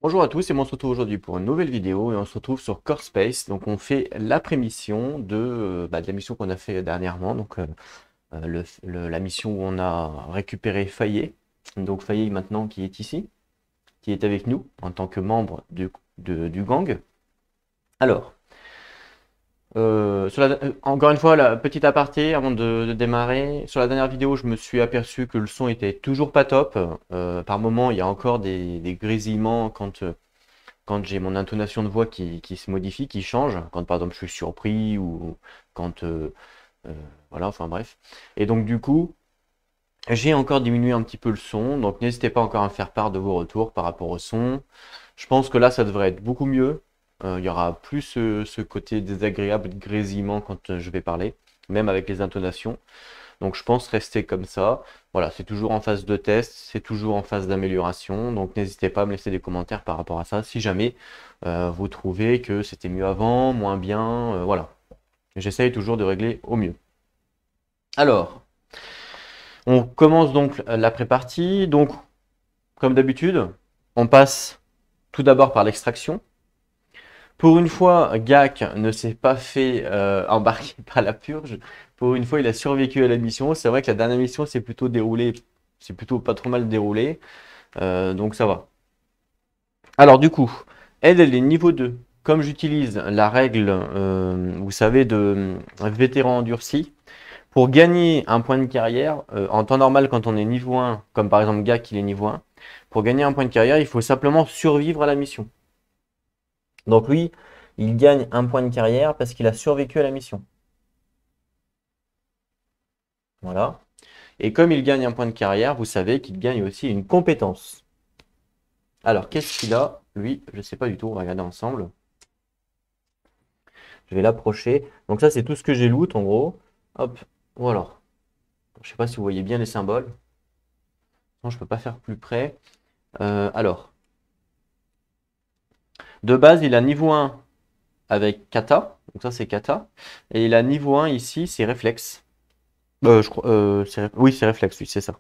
Bonjour à tous et on se retrouve aujourd'hui pour une nouvelle vidéo et on se retrouve sur Core Space. Donc on fait l'après-mission de la mission qu'on a fait dernièrement, la mission où on a récupéré Faye. Donc Faye maintenant qui est ici, qui est avec nous en tant que membre du gang. Alors, encore une fois, la petite aparté avant de démarrer. Sur la dernière vidéo, je me suis aperçu que le son était toujours pas top. Par moment, il y a encore des grésillements quand j'ai mon intonation de voix qui se modifie, qui change, quand par exemple je suis surpris ou quand euh, voilà, enfin bref. Et donc du coup, j'ai encore diminué un petit peu le son, donc n'hésitez pas encore à me faire part de vos retours par rapport au son. Je pense que là, ça devrait être beaucoup mieux. Il y aura plus ce côté désagréable de grésillement quand je vais parler, même avec les intonations. Donc je pense rester comme ça. Voilà, c'est toujours en phase de test, c'est toujours en phase d'amélioration. Donc n'hésitez pas à me laisser des commentaires par rapport à ça si jamais vous trouvez que c'était mieux avant, moins bien. Voilà, j'essaye toujours de régler au mieux. Alors, on commence donc la pré-partie. Donc, comme d'habitude, on passe tout d'abord par l'extraction. Pour une fois, Gak ne s'est pas fait embarquer par la purge. Pour une fois, il a survécu à la mission. C'est vrai que la dernière mission c'est plutôt pas trop mal déroulé. Donc ça va. Alors du coup, elle est niveau 2. Comme j'utilise la règle, vous savez, de vétéran endurci, pour gagner un point de carrière, en temps normal quand on est niveau 1, comme par exemple Gak il est niveau 1, pour gagner un point de carrière, il faut simplement survivre à la mission. Donc lui, il gagne un point de carrière parce qu'il a survécu à la mission. Voilà. Et comme il gagne un point de carrière, vous savez qu'il gagne aussi une compétence. Alors, qu'est-ce qu'il a? Lui, je ne sais pas du tout, on va regarder ensemble. Je vais l'approcher. Donc ça, c'est tout ce que j'ai loot, en gros. Hop, voilà. Je ne sais pas si vous voyez bien les symboles. Non, je ne peux pas faire plus près. Alors, de base, il a niveau 1 avec kata. Donc ça, c'est kata. Et il a niveau 1 ici, c'est réflexe. Oui, c'est réflexe, oui, c'est ça.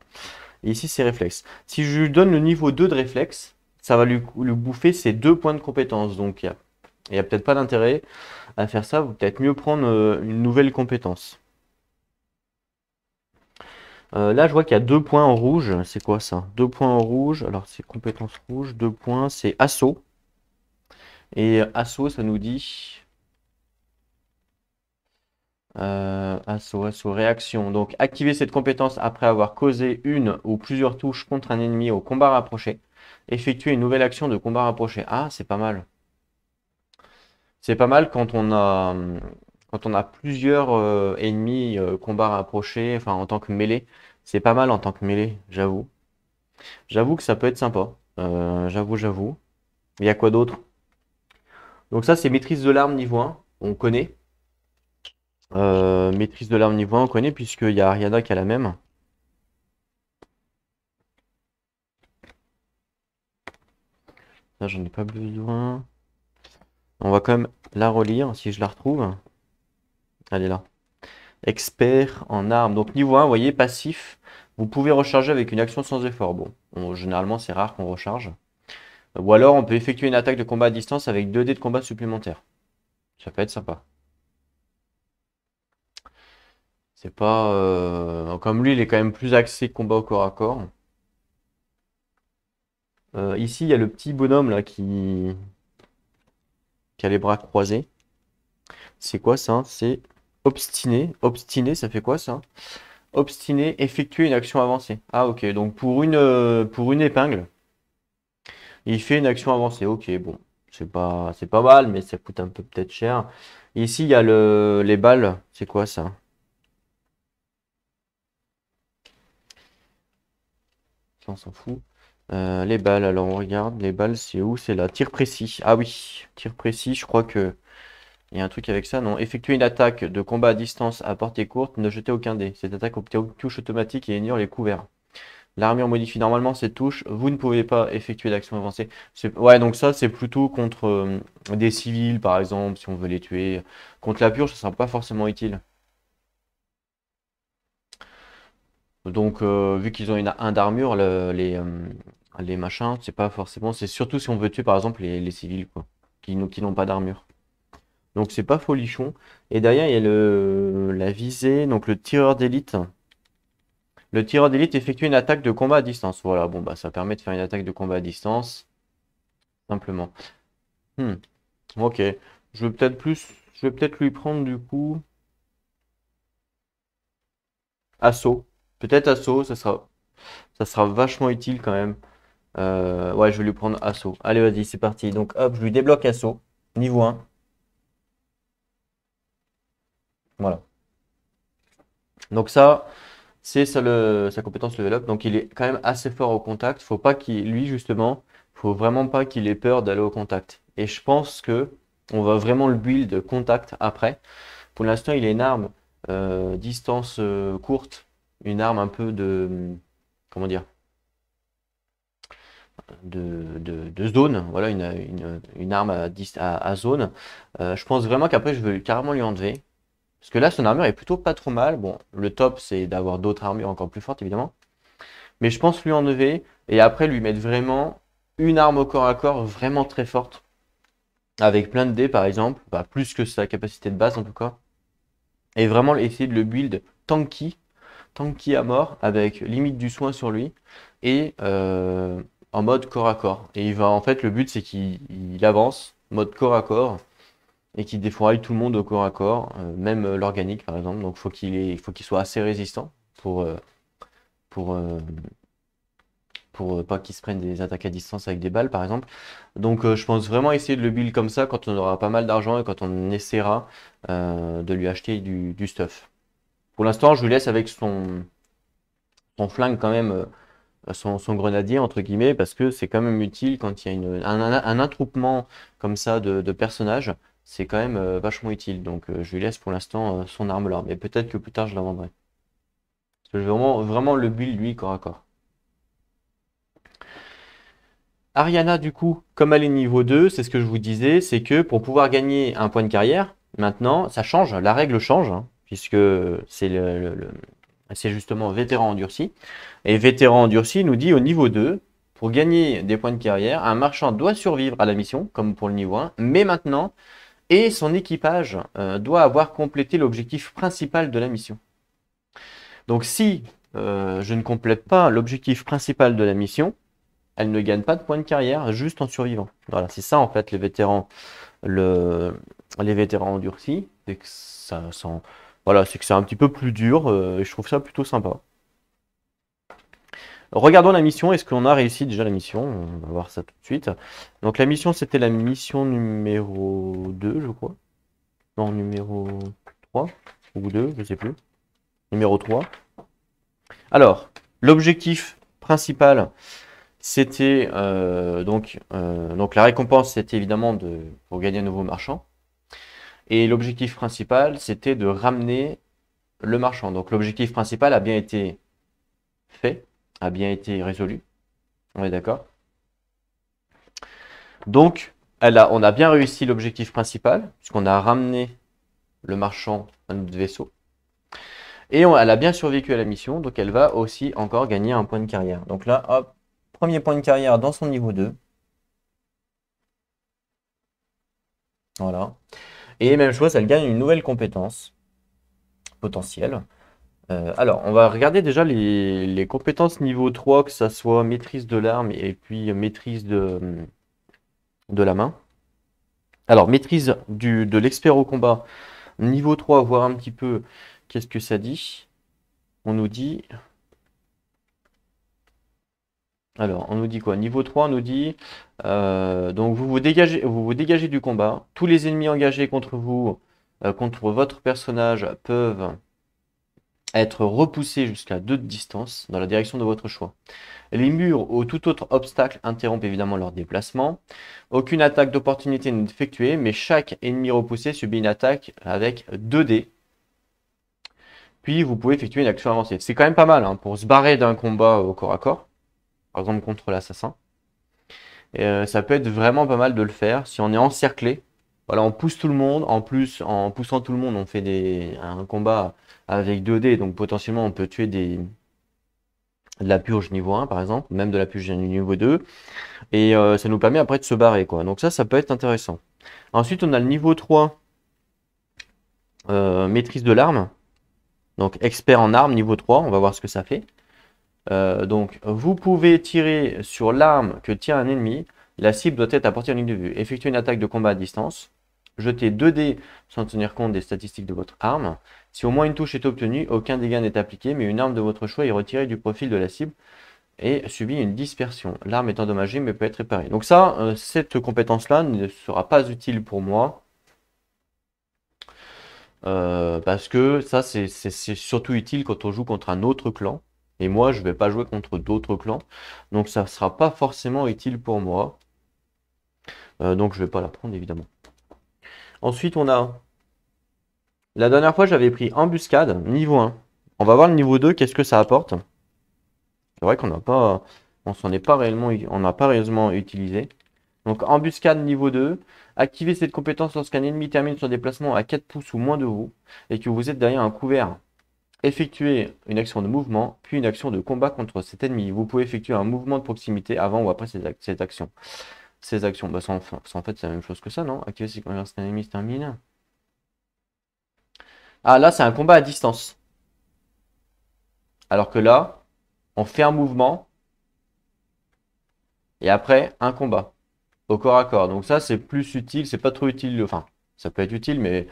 Et ici, c'est réflexe. Si je lui donne le niveau 2 de réflexe, ça va lui bouffer ses 2 points de compétence. Donc, il y a peut-être pas d'intérêt à faire ça. Vous peut-être mieux prendre une nouvelle compétence. Là, je vois qu'il y a 2 points en rouge. C'est quoi ça? 2 points en rouge. Alors, c'est compétence rouge. 2 points, c'est assaut. Et assaut, ça nous dit assaut, réaction. Donc, activer cette compétence après avoir causé une ou plusieurs touches contre un ennemi au combat rapproché. Effectuer une nouvelle action de combat rapproché. Ah, c'est pas mal. C'est pas mal quand on a plusieurs ennemis combat rapproché, enfin en tant que mêlée. C'est pas mal en tant que mêlée, j'avoue. J'avoue que ça peut être sympa. J'avoue. Il y a quoi d'autre? Donc ça, c'est maîtrise de l'arme niveau 1. On connaît. Maîtrise de l'arme niveau 1, on connaît puisqu'il y a Ariana qui a la même. Là, j'en ai pas besoin. On va quand même la relire si je la retrouve. Elle est là. Expert en armes. Donc niveau 1, vous voyez, passif. Vous pouvez recharger avec une action sans effort. Bon, généralement, c'est rare qu'on recharge. Ou alors, on peut effectuer une attaque de combat à distance avec 2 dés de combat supplémentaires. Ça peut être sympa. C'est pas... comme lui, il est quand même plus axé combat au corps à corps. Ici, il y a le petit bonhomme là qui a les bras croisés. C'est quoi ça? C'est obstiné. Obstiné, ça fait quoi ça? Obstiné, effectuer une action avancée. Ah ok, donc pour une épingle, il fait une action avancée. Ok, bon, c'est pas mal, mais ça coûte un peu peut-être cher. Ici, il y a les balles. C'est quoi ça? Ça, on s'en fout. Les balles, alors on regarde. Les balles, c'est où? C'est là. Tir précis. Ah oui, tir précis, je crois que il y a un truc avec ça, non? Effectuer une attaque de combat à distance à portée courte, ne jetez aucun dé. Cette attaque touche automatique et ignore les couverts. L'armure modifie normalement cette touche. Vous ne pouvez pas effectuer d'action avancée. Ouais, donc ça, c'est plutôt contre des civils, par exemple, si on veut les tuer. Contre la purge, ça sera pas forcément utile. Donc, vu qu'ils ont un d'armure, Les machins, c'est pas forcément. C'est surtout si on veut tuer par exemple les civils, quoi, qui n'ont pas d'armure. Donc c'est pas folichon. Et derrière, il y a la visée, donc le tireur d'élite. Le tireur d'élite effectue une attaque de combat à distance. Voilà, bon bah ça permet de faire une attaque de combat à distance, simplement. Hmm, ok. Je vais peut-être lui prendre du coup assaut. Peut-être assaut, ça sera vachement utile quand même. Ouais, je vais lui prendre assaut. Allez, vas-y, c'est parti. Donc hop, je lui débloque assaut. Niveau 1. Voilà. Donc ça, c'est ça sa compétence level up. Donc il est quand même assez fort au contact. Faut pas lui justement, faut vraiment pas qu'il ait peur d'aller au contact. Et je pense que on va vraiment le build contact après. Pour l'instant, il a une arme distance courte, une arme un peu de comment dire, de zone. Voilà, une arme à zone. Je pense vraiment qu'après, je vais carrément lui enlever. Parce que là, son armure est plutôt pas trop mal. Bon, le top, c'est d'avoir d'autres armures encore plus fortes, évidemment. Mais je pense lui enlever et après lui mettre vraiment une arme au corps à corps vraiment très forte. Avec plein de dés, par exemple. Bah, plus que sa capacité de base, en tout cas. Et vraiment essayer de le build tanky. Tanky à mort, avec limite du soin sur lui. Et en mode corps à corps. Et en fait, le but, c'est qu'il avance, mode corps à corps. Et qu'il défouraille tout le monde au corps à corps, même l'organique par exemple. Donc faut qu'il soit assez résistant pour, euh, pour pas qu'il se prenne des attaques à distance avec des balles par exemple. Donc je pense vraiment essayer de le build comme ça quand on aura pas mal d'argent et quand on essaiera de lui acheter du stuff. Pour l'instant, je vous laisse avec son flingue quand même, son grenadier entre guillemets, parce que c'est quand même utile quand il y a un attroupement comme ça de personnages. C'est quand même vachement utile. Donc je lui laisse pour l'instant son arme là. Mais peut-être que plus tard je la vendrai. Parce que je veux vraiment, vraiment le build lui corps à corps. Ariana, du coup, comme elle est niveau 2, c'est ce que je vous disais, c'est que pour pouvoir gagner un point de carrière, maintenant, ça change, la règle change, hein, puisque c'est c'est justement vétéran endurci. Et vétéran endurci nous dit au niveau 2, pour gagner des points de carrière, un marchand doit survivre à la mission, comme pour le niveau 1, mais maintenant, et son équipage doit avoir complété l'objectif principal de la mission. Donc si je ne complète pas l'objectif principal de la mission, elle ne gagne pas de points de carrière juste en survivant. Voilà, c'est ça en fait les vétérans endurcis. C'est que voilà, c'est que c'est un petit peu plus dur et je trouve ça plutôt sympa. Regardons la mission. Est-ce qu'on a réussi déjà la mission? On va voir ça tout de suite. Donc la mission, c'était la mission numéro 2, je crois. Non, numéro 3 ou 2, je sais plus. Numéro 3. Alors, l'objectif principal, c'était donc la récompense, c'était évidemment pour gagner un nouveau marchand. Et l'objectif principal, c'était de ramener le marchand. Donc l'objectif principal a bien été fait, a bien été résolu. On est d'accord? Donc, on a bien réussi l'objectif principal, puisqu'on a ramené le marchand à notre vaisseau. Et elle a bien survécu à la mission, donc elle va aussi encore gagner un point de carrière. Donc là, hop, premier point de carrière dans son niveau 2. Voilà. Et même chose, elle gagne une nouvelle compétence potentielle. Alors, on va regarder déjà les compétences niveau 3, que ça soit maîtrise de l'arme et puis maîtrise de la main. Alors, maîtrise de l'expert au combat, niveau 3, voir un petit peu qu'est-ce que ça dit. On nous dit... Alors, on nous dit quoi? Niveau 3, on nous dit... donc, vous vous dégagez du combat. Tous les ennemis engagés contre vous, contre votre personnage, peuvent être repoussés jusqu'à 2 de distance dans la direction de votre choix. Les murs ou tout autre obstacle interrompent évidemment leur déplacement. Aucune attaque d'opportunité n'est effectuée, mais chaque ennemi repoussé subit une attaque avec 2 dés. Puis vous pouvez effectuer une action avancée. C'est quand même pas mal hein, pour se barrer d'un combat au corps à corps, par exemple contre l'assassin. Ça peut être vraiment pas mal de le faire si on est encerclé. Voilà, on pousse tout le monde. En plus, en poussant tout le monde, on fait un combat avec 2 dés, donc potentiellement on peut tuer de la purge niveau 1 par exemple, même de la purge niveau 2. Et ça nous permet après de se barrer, quoi. Donc ça peut être intéressant. Ensuite, on a le niveau 3, maîtrise de l'arme. Donc expert en armes, niveau 3, on va voir ce que ça fait. Donc vous pouvez tirer sur l'arme que tient un ennemi. La cible doit être à portée en ligne de vue. Effectuer une attaque de combat à distance. Jetez 2 dés sans tenir compte des statistiques de votre arme. Si au moins une touche est obtenue, aucun dégât n'est appliqué, mais une arme de votre choix est retirée du profil de la cible et subit une dispersion. L'arme est endommagée mais peut être réparée. Donc ça, cette compétence-là ne sera pas utile pour moi. Parce que ça, c'est surtout utile quand on joue contre un autre clan. Et moi, je vais pas jouer contre d'autres clans. Donc ça ne sera pas forcément utile pour moi. Donc je vais pas la prendre, évidemment. Ensuite, on a... La dernière fois, j'avais pris embuscade, niveau 1. On va voir le niveau 2, qu'est-ce que ça apporte. C'est vrai qu'on n'a pas... On s'en est pas réellement... On n'a pas réellement utilisé. Donc embuscade niveau 2. Activez cette compétence lorsqu'un ennemi termine son déplacement à 4 pouces ou moins de vous et que vous êtes derrière un couvert. Effectuez une action de mouvement, puis une action de combat contre cet ennemi. Vous pouvez effectuer un mouvement de proximité avant ou après cette action. Ces actions, bah, en fait, c'est la même chose que ça, non? Activer cette compétence lorsqu'un ennemi se termine. Ah, là, c'est un combat à distance. Alors que là, on fait un mouvement et après, un combat au corps à corps. Donc ça, c'est plus utile, c'est pas trop utile. Enfin, ça peut être utile, mais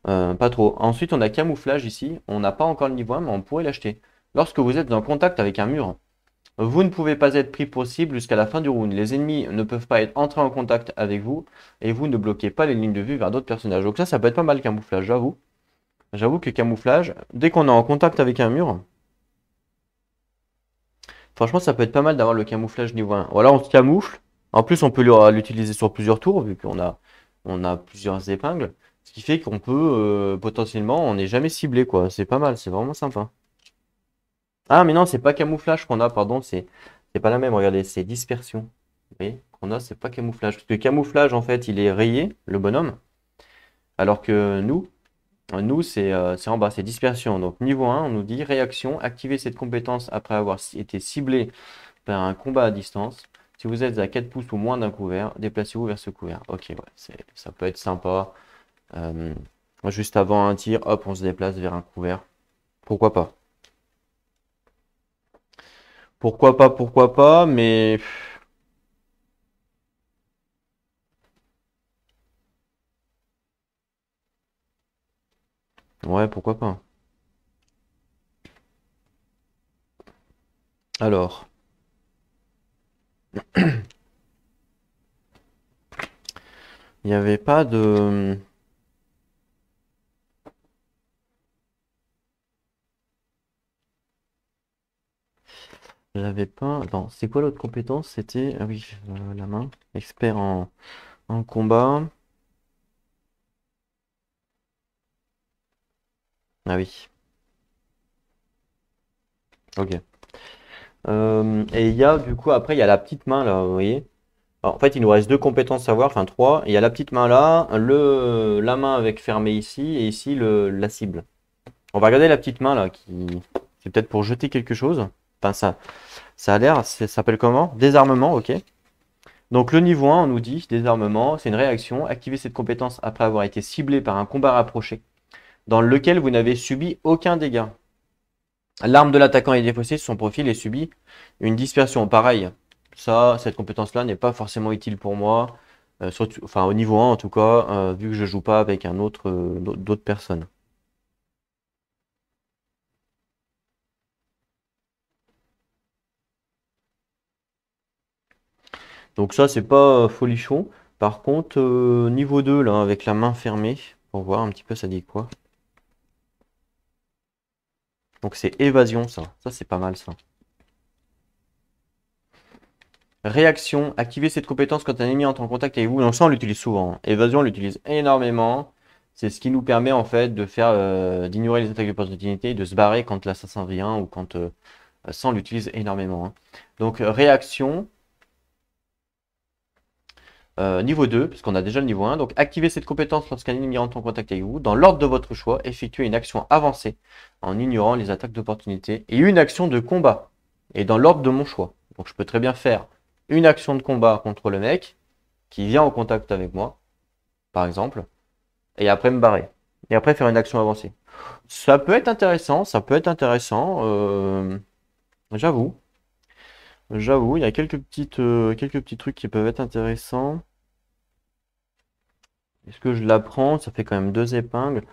pas trop. Ensuite, on a camouflage ici. On n'a pas encore le niveau 1, mais on pourrait l'acheter. Lorsque vous êtes en contact avec un mur, vous ne pouvez pas être pris pour cible jusqu'à la fin du round. Les ennemis ne peuvent pas être entrés en contact avec vous et vous ne bloquez pas les lignes de vue vers d'autres personnages. Donc ça peut être pas mal camouflage, j'avoue. J'avoue que camouflage, dès qu'on est en contact avec un mur, franchement, ça peut être pas mal d'avoir le camouflage niveau 1. Voilà, on se camoufle. En plus, on peut l'utiliser sur plusieurs tours, vu qu'on a plusieurs épingles. Ce qui fait qu'on peut, potentiellement, on n'est jamais ciblé, quoi. C'est pas mal, c'est vraiment sympa. Ah, mais non, c'est pas camouflage qu'on a, pardon, c'est pas la même. Regardez, c'est dispersion. Vous voyez, qu'on a, c'est pas camouflage. Parce que camouflage, en fait, il est rayé, le bonhomme. Alors que nous, c'est en bas, c'est dispersion. Donc niveau 1, on nous dit réaction, activez cette compétence après avoir été ciblé par un combat à distance. Si vous êtes à 4 pouces ou moins d'un couvert, déplacez-vous vers ce couvert. Ok, ouais, ça peut être sympa. Euh, Juste avant un tir, hop, on se déplace vers un couvert. Pourquoi pas? Pourquoi pas, mais... Ouais, pourquoi pas. Alors, il n'y avait pas de... J'avais pas... Attends, c'est quoi l'autre compétence? C'était... Ah oui, la main. Expert en combat. Ah oui, ok. Et il y a du coup, après, il y a la petite main là, vous voyez. Alors, en fait, il nous reste deux compétences à voir, enfin trois. Il y a la petite main là, la main avec fermé ici, et ici la cible. On va regarder la petite main là, qui c'est peut-être pour jeter quelque chose. Enfin, ça a l'air, ça s'appelle comment? Désarmement, ok. Donc le niveau 1, on nous dit désarmement, c'est une réaction. Activez cette compétence après avoir été ciblé par un combat rapproché, dans lequel vous n'avez subi aucun dégât. L'arme de l'attaquant est défaussée sur son profil et subit une dispersion. Pareil, ça, cette compétence-là n'est pas forcément utile pour moi. Enfin, au niveau 1 en tout cas, vu que je joue pas avec un autre, d'autres personnes. Donc ça, c'est pas folichon. Par contre, niveau 2, là, avec la main fermée, pour voir un petit peu ça dit quoi. Donc c'est évasion, ça. Ça, c'est pas mal, ça. Réaction, activez cette compétence quand un ennemi entre en contact avec vous. Donc ça, on l'utilise souvent, hein. Évasion, on l'utilise énormément. C'est ce qui nous permet en fait de faire d'ignorer les attaques d'opportunité et de se barrer quand l'assassin vient ou quand ça, on l'utilise énormément, hein. Donc réaction, niveau 2, parce qu'on a déjà le niveau 1. Donc activez cette compétence lorsqu'un ennemi entre en contact avec vous. Dans l'ordre de votre choix, effectuez une action avancée en ignorant les attaques d'opportunité et une action de combat. et dans l'ordre de mon choix. Donc je peux très bien faire une action de combat contre le mec qui vient en contact avec moi, par exemple, et après me barrer. Et après faire une action avancée. Ça peut être intéressant, ça peut être intéressant. J'avoue. J'avoue, il y a quelques petits trucs qui peuvent être intéressants. Est-ce que je la prends? Ça fait quand même 2 épingles.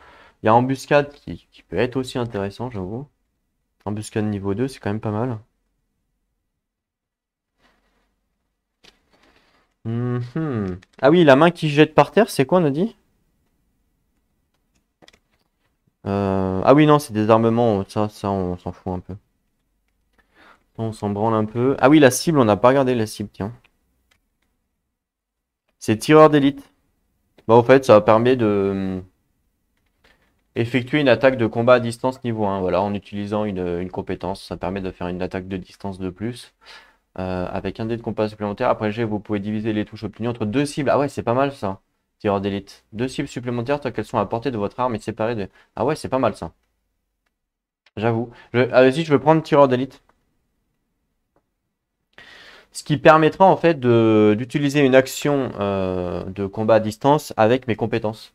Il y a embuscade qui peut être aussi intéressant, j'avoue. Embuscade niveau 2, c'est quand même pas mal. Mhm. Ah oui, la main qui jette par terre, c'est quoi, on a dit? Ah oui, non, c'est des armements. Ça, on s'en fout un peu. On s'en branle un peu. Ah oui, la cible, on n'a pas regardé la cible, tiens. C'est tireur d'élite. Bah, au fait, ça permet de effectuer une attaque de combat à distance niveau 1. Voilà, en utilisant une compétence. Ça permet de faire une attaque de distance de plus. Avec un dé de combat supplémentaire. Après le jet, vous pouvez diviser les touches obtenues entre 2 cibles. Ah ouais, c'est pas mal ça. Tireur d'élite. 2 cibles supplémentaires tant qu'elles sont à portée de votre arme et séparées de. Ah ouais, c'est pas mal ça. J'avoue. Vas-y, je veux prendre tireur d'élite. Ce qui permettra en fait d'utiliser une action de combat à distance avec mes compétences.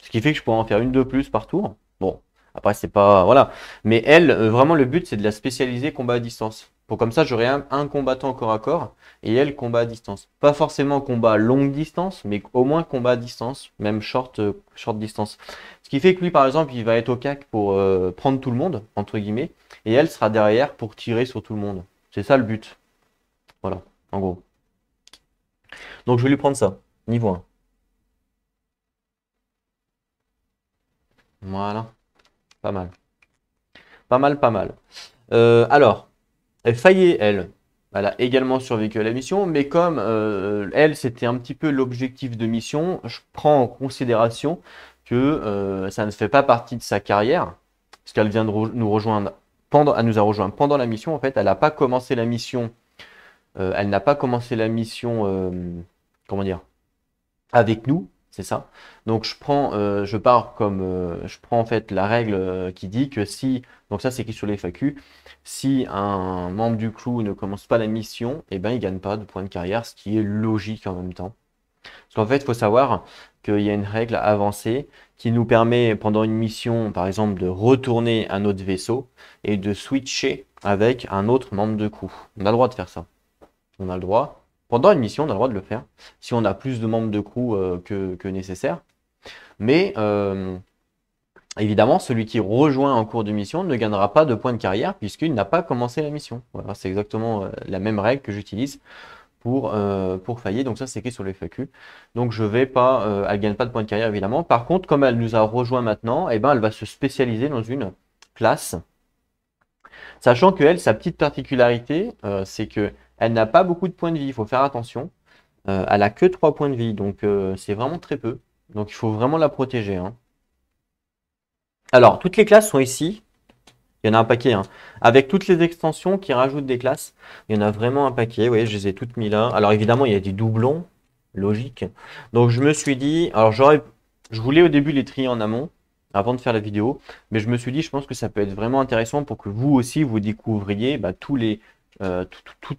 Ce qui fait que je pourrais en faire une de plus par tour. Bon, après c'est pas... Voilà. Mais elle, vraiment le but c'est de la spécialiser combat à distance. Pour comme ça j'aurai un combattant corps à corps et elle combat à distance. Pas forcément combat longue distance, mais au moins combat à distance, même short distance. Ce qui fait que lui par exemple il va être au cac pour prendre tout le monde, entre guillemets, et elle sera derrière pour tirer sur tout le monde. C'est ça le but. Voilà, en gros. Donc je vais lui prendre ça, niveau 1. Voilà, pas mal. Pas mal, pas mal. Alors, Faye, elle a également survécu à la mission, mais comme elle, c'était un petit peu l'objectif de mission, je prends en considération que ça ne fait pas partie de sa carrière, parce qu'elle vient de nous rejoindre elle nous a rejoint pendant la mission. En fait, elle n'a pas commencé la mission, elle n'a pas commencé la mission, comment dire, avec nous, c'est ça. Donc je pars comme, je prends en fait la règle qui dit que si, donc ça c'est écrit sur les FAQ, si un membre du crew ne commence pas la mission, eh ben il gagne pas de points de carrière, ce qui est logique en même temps. Parce qu'en fait, il faut savoir qu'il y a une règle avancée qui nous permet pendant une mission, par exemple, de retourner un autre vaisseau et de switcher avec un autre membre de crew. On a le droit de faire ça. On a le droit. Pendant une mission, on a le droit de le faire. Si on a plus de membres de crew que nécessaire. Mais évidemment, celui qui rejoint en cours de mission ne gagnera pas de points de carrière puisqu'il n'a pas commencé la mission. Voilà, c'est exactement la même règle que j'utilise pour faillir. Donc ça, c'est écrit sur le FAQ. Donc je vais pas, elle gagne pas de points de carrière évidemment. Par contre, comme elle nous a rejoint maintenant, eh ben, elle va se spécialiser dans une classe. Sachant que elle, sa petite particularité, c'est que elle n'a pas beaucoup de points de vie. Il faut faire attention. Elle a que 3 points de vie, donc c'est vraiment très peu. Donc il faut vraiment la protéger, hein. Alors, toutes les classes sont ici. Il y en a un paquet, hein. Avec toutes les extensions qui rajoutent des classes, il y en a vraiment un paquet. Oui, je les ai toutes mis là. Alors évidemment, il y a des doublons, logique. Donc je me suis dit, alors je voulais au début les trier en amont, avant de faire la vidéo, mais je me suis dit, je pense que ça peut être vraiment intéressant pour que vous aussi, vous découvriez bah, toutes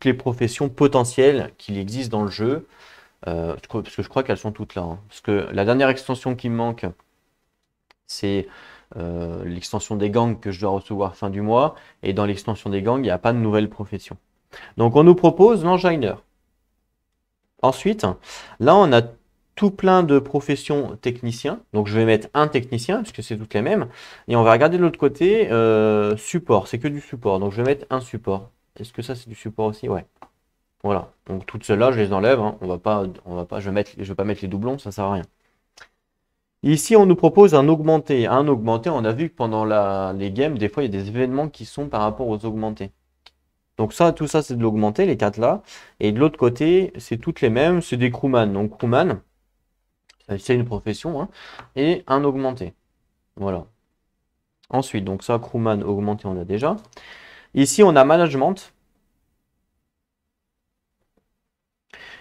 les professions potentielles qu'il existe dans le jeu. Parce que je crois qu'elles sont toutes là, hein. Parce que la dernière extension qui me manque, c'est l'extension des gangs que je dois recevoir fin du mois. Et dans l'extension des gangs, il n'y a pas de nouvelle profession. Donc on nous propose l'engineur. Ensuite, là on a tout plein de professions techniciens. Donc je vais mettre un technicien, puisque c'est toutes les mêmes. Et on va regarder de l'autre côté, support, c'est que du support. Donc je vais mettre un support. Est-ce que ça c'est du support aussi? Ouais. Voilà. Donc toutes celles-là, je les enlève, hein. On va pas, je vais pas mettre les doublons, ça sert à rien. Ici, on nous propose un augmenté. Un augmenté, on a vu que pendant les games, des fois, il y a des événements qui sont par rapport aux augmentés. Donc ça, tout ça, c'est de l'augmenté, les 4 là. Et de l'autre côté, c'est toutes les mêmes, c'est des crewman. Donc crewman, c'est une profession, hein, et un augmenté. Voilà. Ensuite, donc ça, crewman augmenté, on a déjà. Ici, on a management.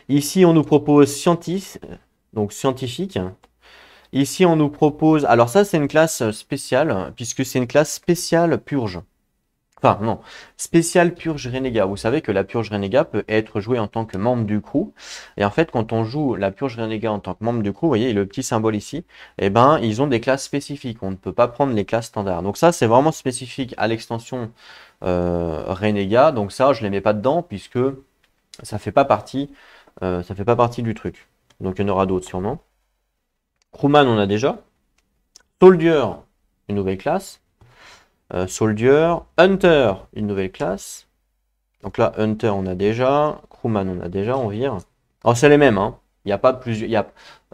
Ici, on nous propose scientiste, donc scientifique. Ici, on nous propose... Alors ça, c'est une classe spéciale, puisque c'est une classe spéciale purge. Enfin, non. Spécial purge renégat. Vous savez que la purge renégat peut être jouée en tant que membre du crew. Et en fait, quand on joue la purge renégat en tant que membre du crew, vous voyez le petit symbole ici, eh ben, ils ont des classes spécifiques. On ne peut pas prendre les classes standards. Donc ça, c'est vraiment spécifique à l'extension renégat. Donc ça, je ne les mets pas dedans puisque ça fait pas partie, ça fait pas partie du truc. Donc il y en aura d'autres sûrement. Crewman, on a déjà. Soldier, une nouvelle classe. Soldier, Hunter, une nouvelle classe. Donc là, Hunter, on a déjà. Crewman, on a déjà, on vire. Alors, c'est les mêmes, hein. Il n'y a pas plusieurs.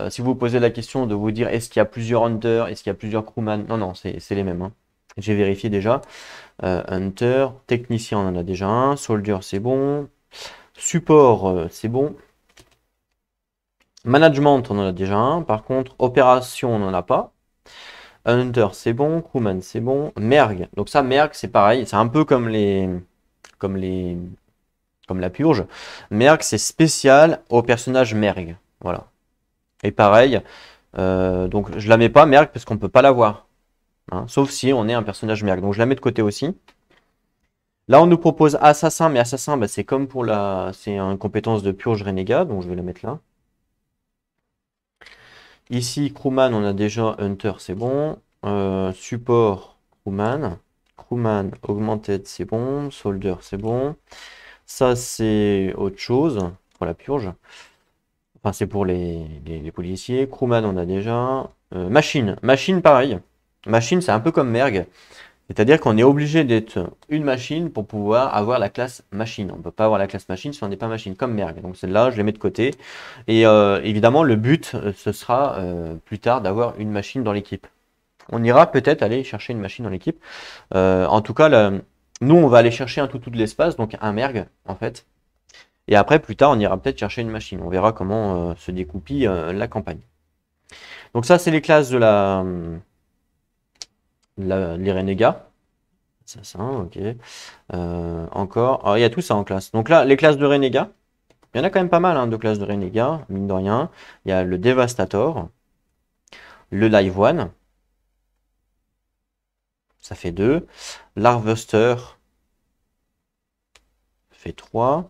Si vous vous posez la question de vous dire est-ce qu'il y a plusieurs Hunter, est-ce qu'il y a plusieurs Crewman, non, non, c'est les mêmes, hein. J'ai vérifié déjà. Hunter, technicien, on en a déjà un. Soldier, c'est bon. Support, c'est bon. Management, on en a déjà un. Par contre, opération, on n'en a pas. Hunter, c'est bon. Crewman, c'est bon. Merg. Donc ça, Merg, c'est pareil. C'est un peu comme comme les, comme la purge. Merg, c'est spécial au personnage Merg. Voilà. Et pareil, donc je la mets pas Merg parce qu'on peut pas l'avoir. Hein, sauf si on est un personnage Merg. Donc je la mets de côté aussi. Là, on nous propose assassin, mais assassin, bah, c'est comme pour c'est une compétence de purge renégat, donc je vais la mettre là. Ici, crewman, on a déjà Hunter, c'est bon. Support, crewman. Crewman, augmented, c'est bon. Soldier, c'est bon. Ça, c'est autre chose pour la purge. Enfin, c'est pour les policiers. Crewman, on a déjà. Machine. Machine, pareil. Machine, c'est un peu comme Merg. C'est-à-dire qu'on est obligé d'être une machine pour pouvoir avoir la classe machine. On ne peut pas avoir la classe machine si on n'est pas machine, comme Merg. Donc celle-là, je les mets de côté. Et évidemment, le but, ce sera plus tard d'avoir une machine dans l'équipe. On ira peut-être aller chercher une machine dans l'équipe. En tout cas, nous, on va aller chercher un tout de l'espace, donc un Merg, en fait. Et après, plus tard, on ira peut-être chercher une machine. On verra comment se découpille la campagne. Donc ça, c'est les classes de les renégats. Ça, ok. Encore. Alors, il y a tout ça en classe. Donc là, les classes de renégats. Il y en a quand même pas mal hein, de classes de renégats, mine de rien. Il y a le Devastator, le Live One. Ça fait 2. L'Harvester. Ça fait 3.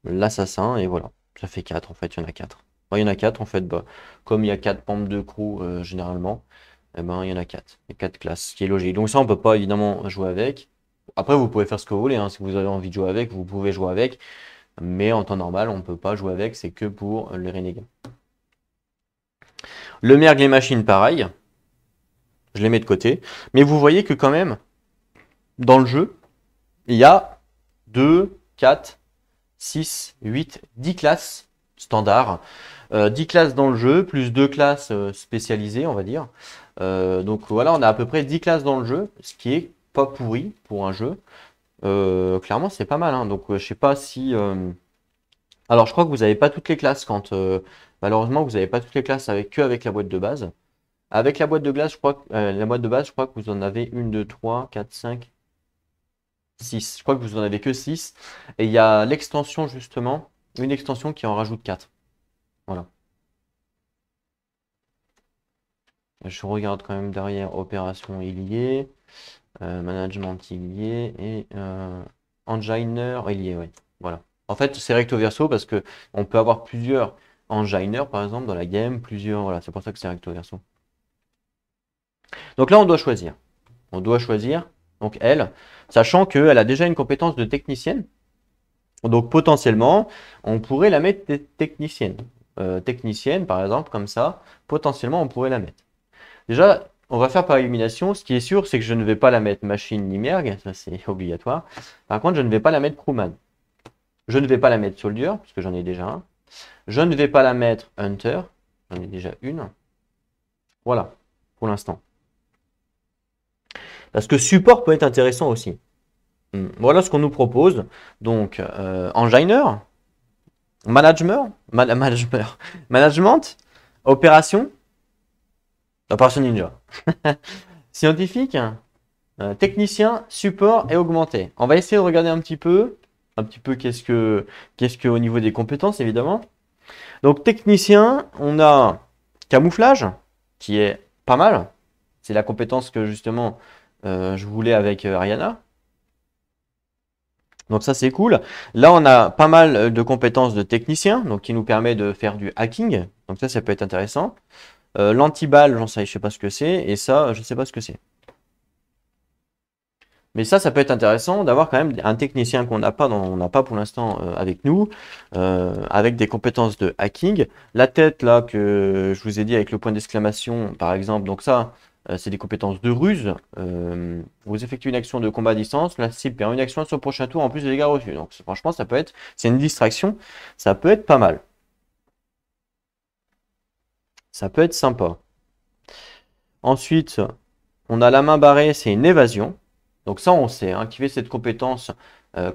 L'assassin, et voilà. Ça fait 4 en fait, il y en a 4. Bon, il y en a 4 en fait, bah, comme il y a 4 membres de crew généralement, eh ben, il y en a 4. Il y a 4 classes, ce qui est logique. Donc ça, on peut pas évidemment jouer avec. Après, vous pouvez faire ce que vous voulez, hein. Si vous avez envie de jouer avec, vous pouvez jouer avec. Mais en temps normal, on ne peut pas jouer avec, c'est que pour les renégats. Le merg, les machines, pareil. Je les mets de côté. Mais vous voyez que quand même, dans le jeu, il y a 2, 4, 6, 8, 10 classes standards. 10 classes dans le jeu, plus 2 classes spécialisées, on va dire. Donc voilà, on a à peu près 10 classes dans le jeu, ce qui est pas pourri pour un jeu. Clairement, c'est pas mal. Hein. Donc je sais pas si... Alors je crois que vous n'avez pas toutes les classes quand... malheureusement, vous n'avez pas toutes les classes que avec la boîte de base. Avec la boîte de glace, la boîte de base, je crois que vous en avez 1, 2, 3, 4, 5, 6. Je crois que vous en avez que 6. Et il y a l'extension, justement, une extension qui en rajoute 4. Voilà. Je regarde quand même derrière opération il y est, management il y est, et enginer il y est, oui. Voilà. En fait, c'est recto verso parce que on peut avoir plusieurs enginers, par exemple, dans la game, plusieurs. Voilà, c'est pour ça que c'est recto verso. Donc là, on doit choisir. On doit choisir, donc elle, sachant qu'elle a déjà une compétence de technicienne. Donc potentiellement, on pourrait la mettre technicienne. Technicienne, par exemple, comme ça, potentiellement, on pourrait la mettre. Déjà, on va faire par élimination. Ce qui est sûr, c'est que je ne vais pas la mettre machine ni merg, ça c'est obligatoire. Par contre, je ne vais pas la mettre crewman. Je ne vais pas la mettre soldier, parce que j'en ai déjà un. Je ne vais pas la mettre hunter, j'en ai déjà une. Voilà, pour l'instant. Parce que support peut être intéressant aussi. Voilà ce qu'on nous propose. Donc, enginer, management, opération ninja, scientifique, technicien, support et augmenté. On va essayer de regarder un petit peu qu'est-ce que au niveau des compétences évidemment. Donc technicien, on a camouflage qui est pas mal. C'est la compétence que justement je voulais avec Ariana. Donc ça c'est cool. Là on a pas mal de compétences de technicien, donc qui nous permet de faire du hacking. Donc ça peut être intéressant. L'antiballe, je sais pas ce que c'est, et ça, je sais pas ce que c'est. Mais ça peut être intéressant d'avoir quand même un technicien qu'on n'a pas, on n'a pas pour l'instant avec nous, avec des compétences de hacking. La tête là que je vous ai dit avec le point d'exclamation, par exemple, donc ça, c'est des compétences de ruse. Vous effectuez une action de combat à distance, la cible perd une action sur le prochain tour en plus des dégâts reçus. Donc franchement, ça peut être, c'est une distraction, ça peut être pas mal. Ça peut être sympa. Ensuite, on a la main barrée, c'est une évasion. Donc ça, on sait, hein, activer cette compétence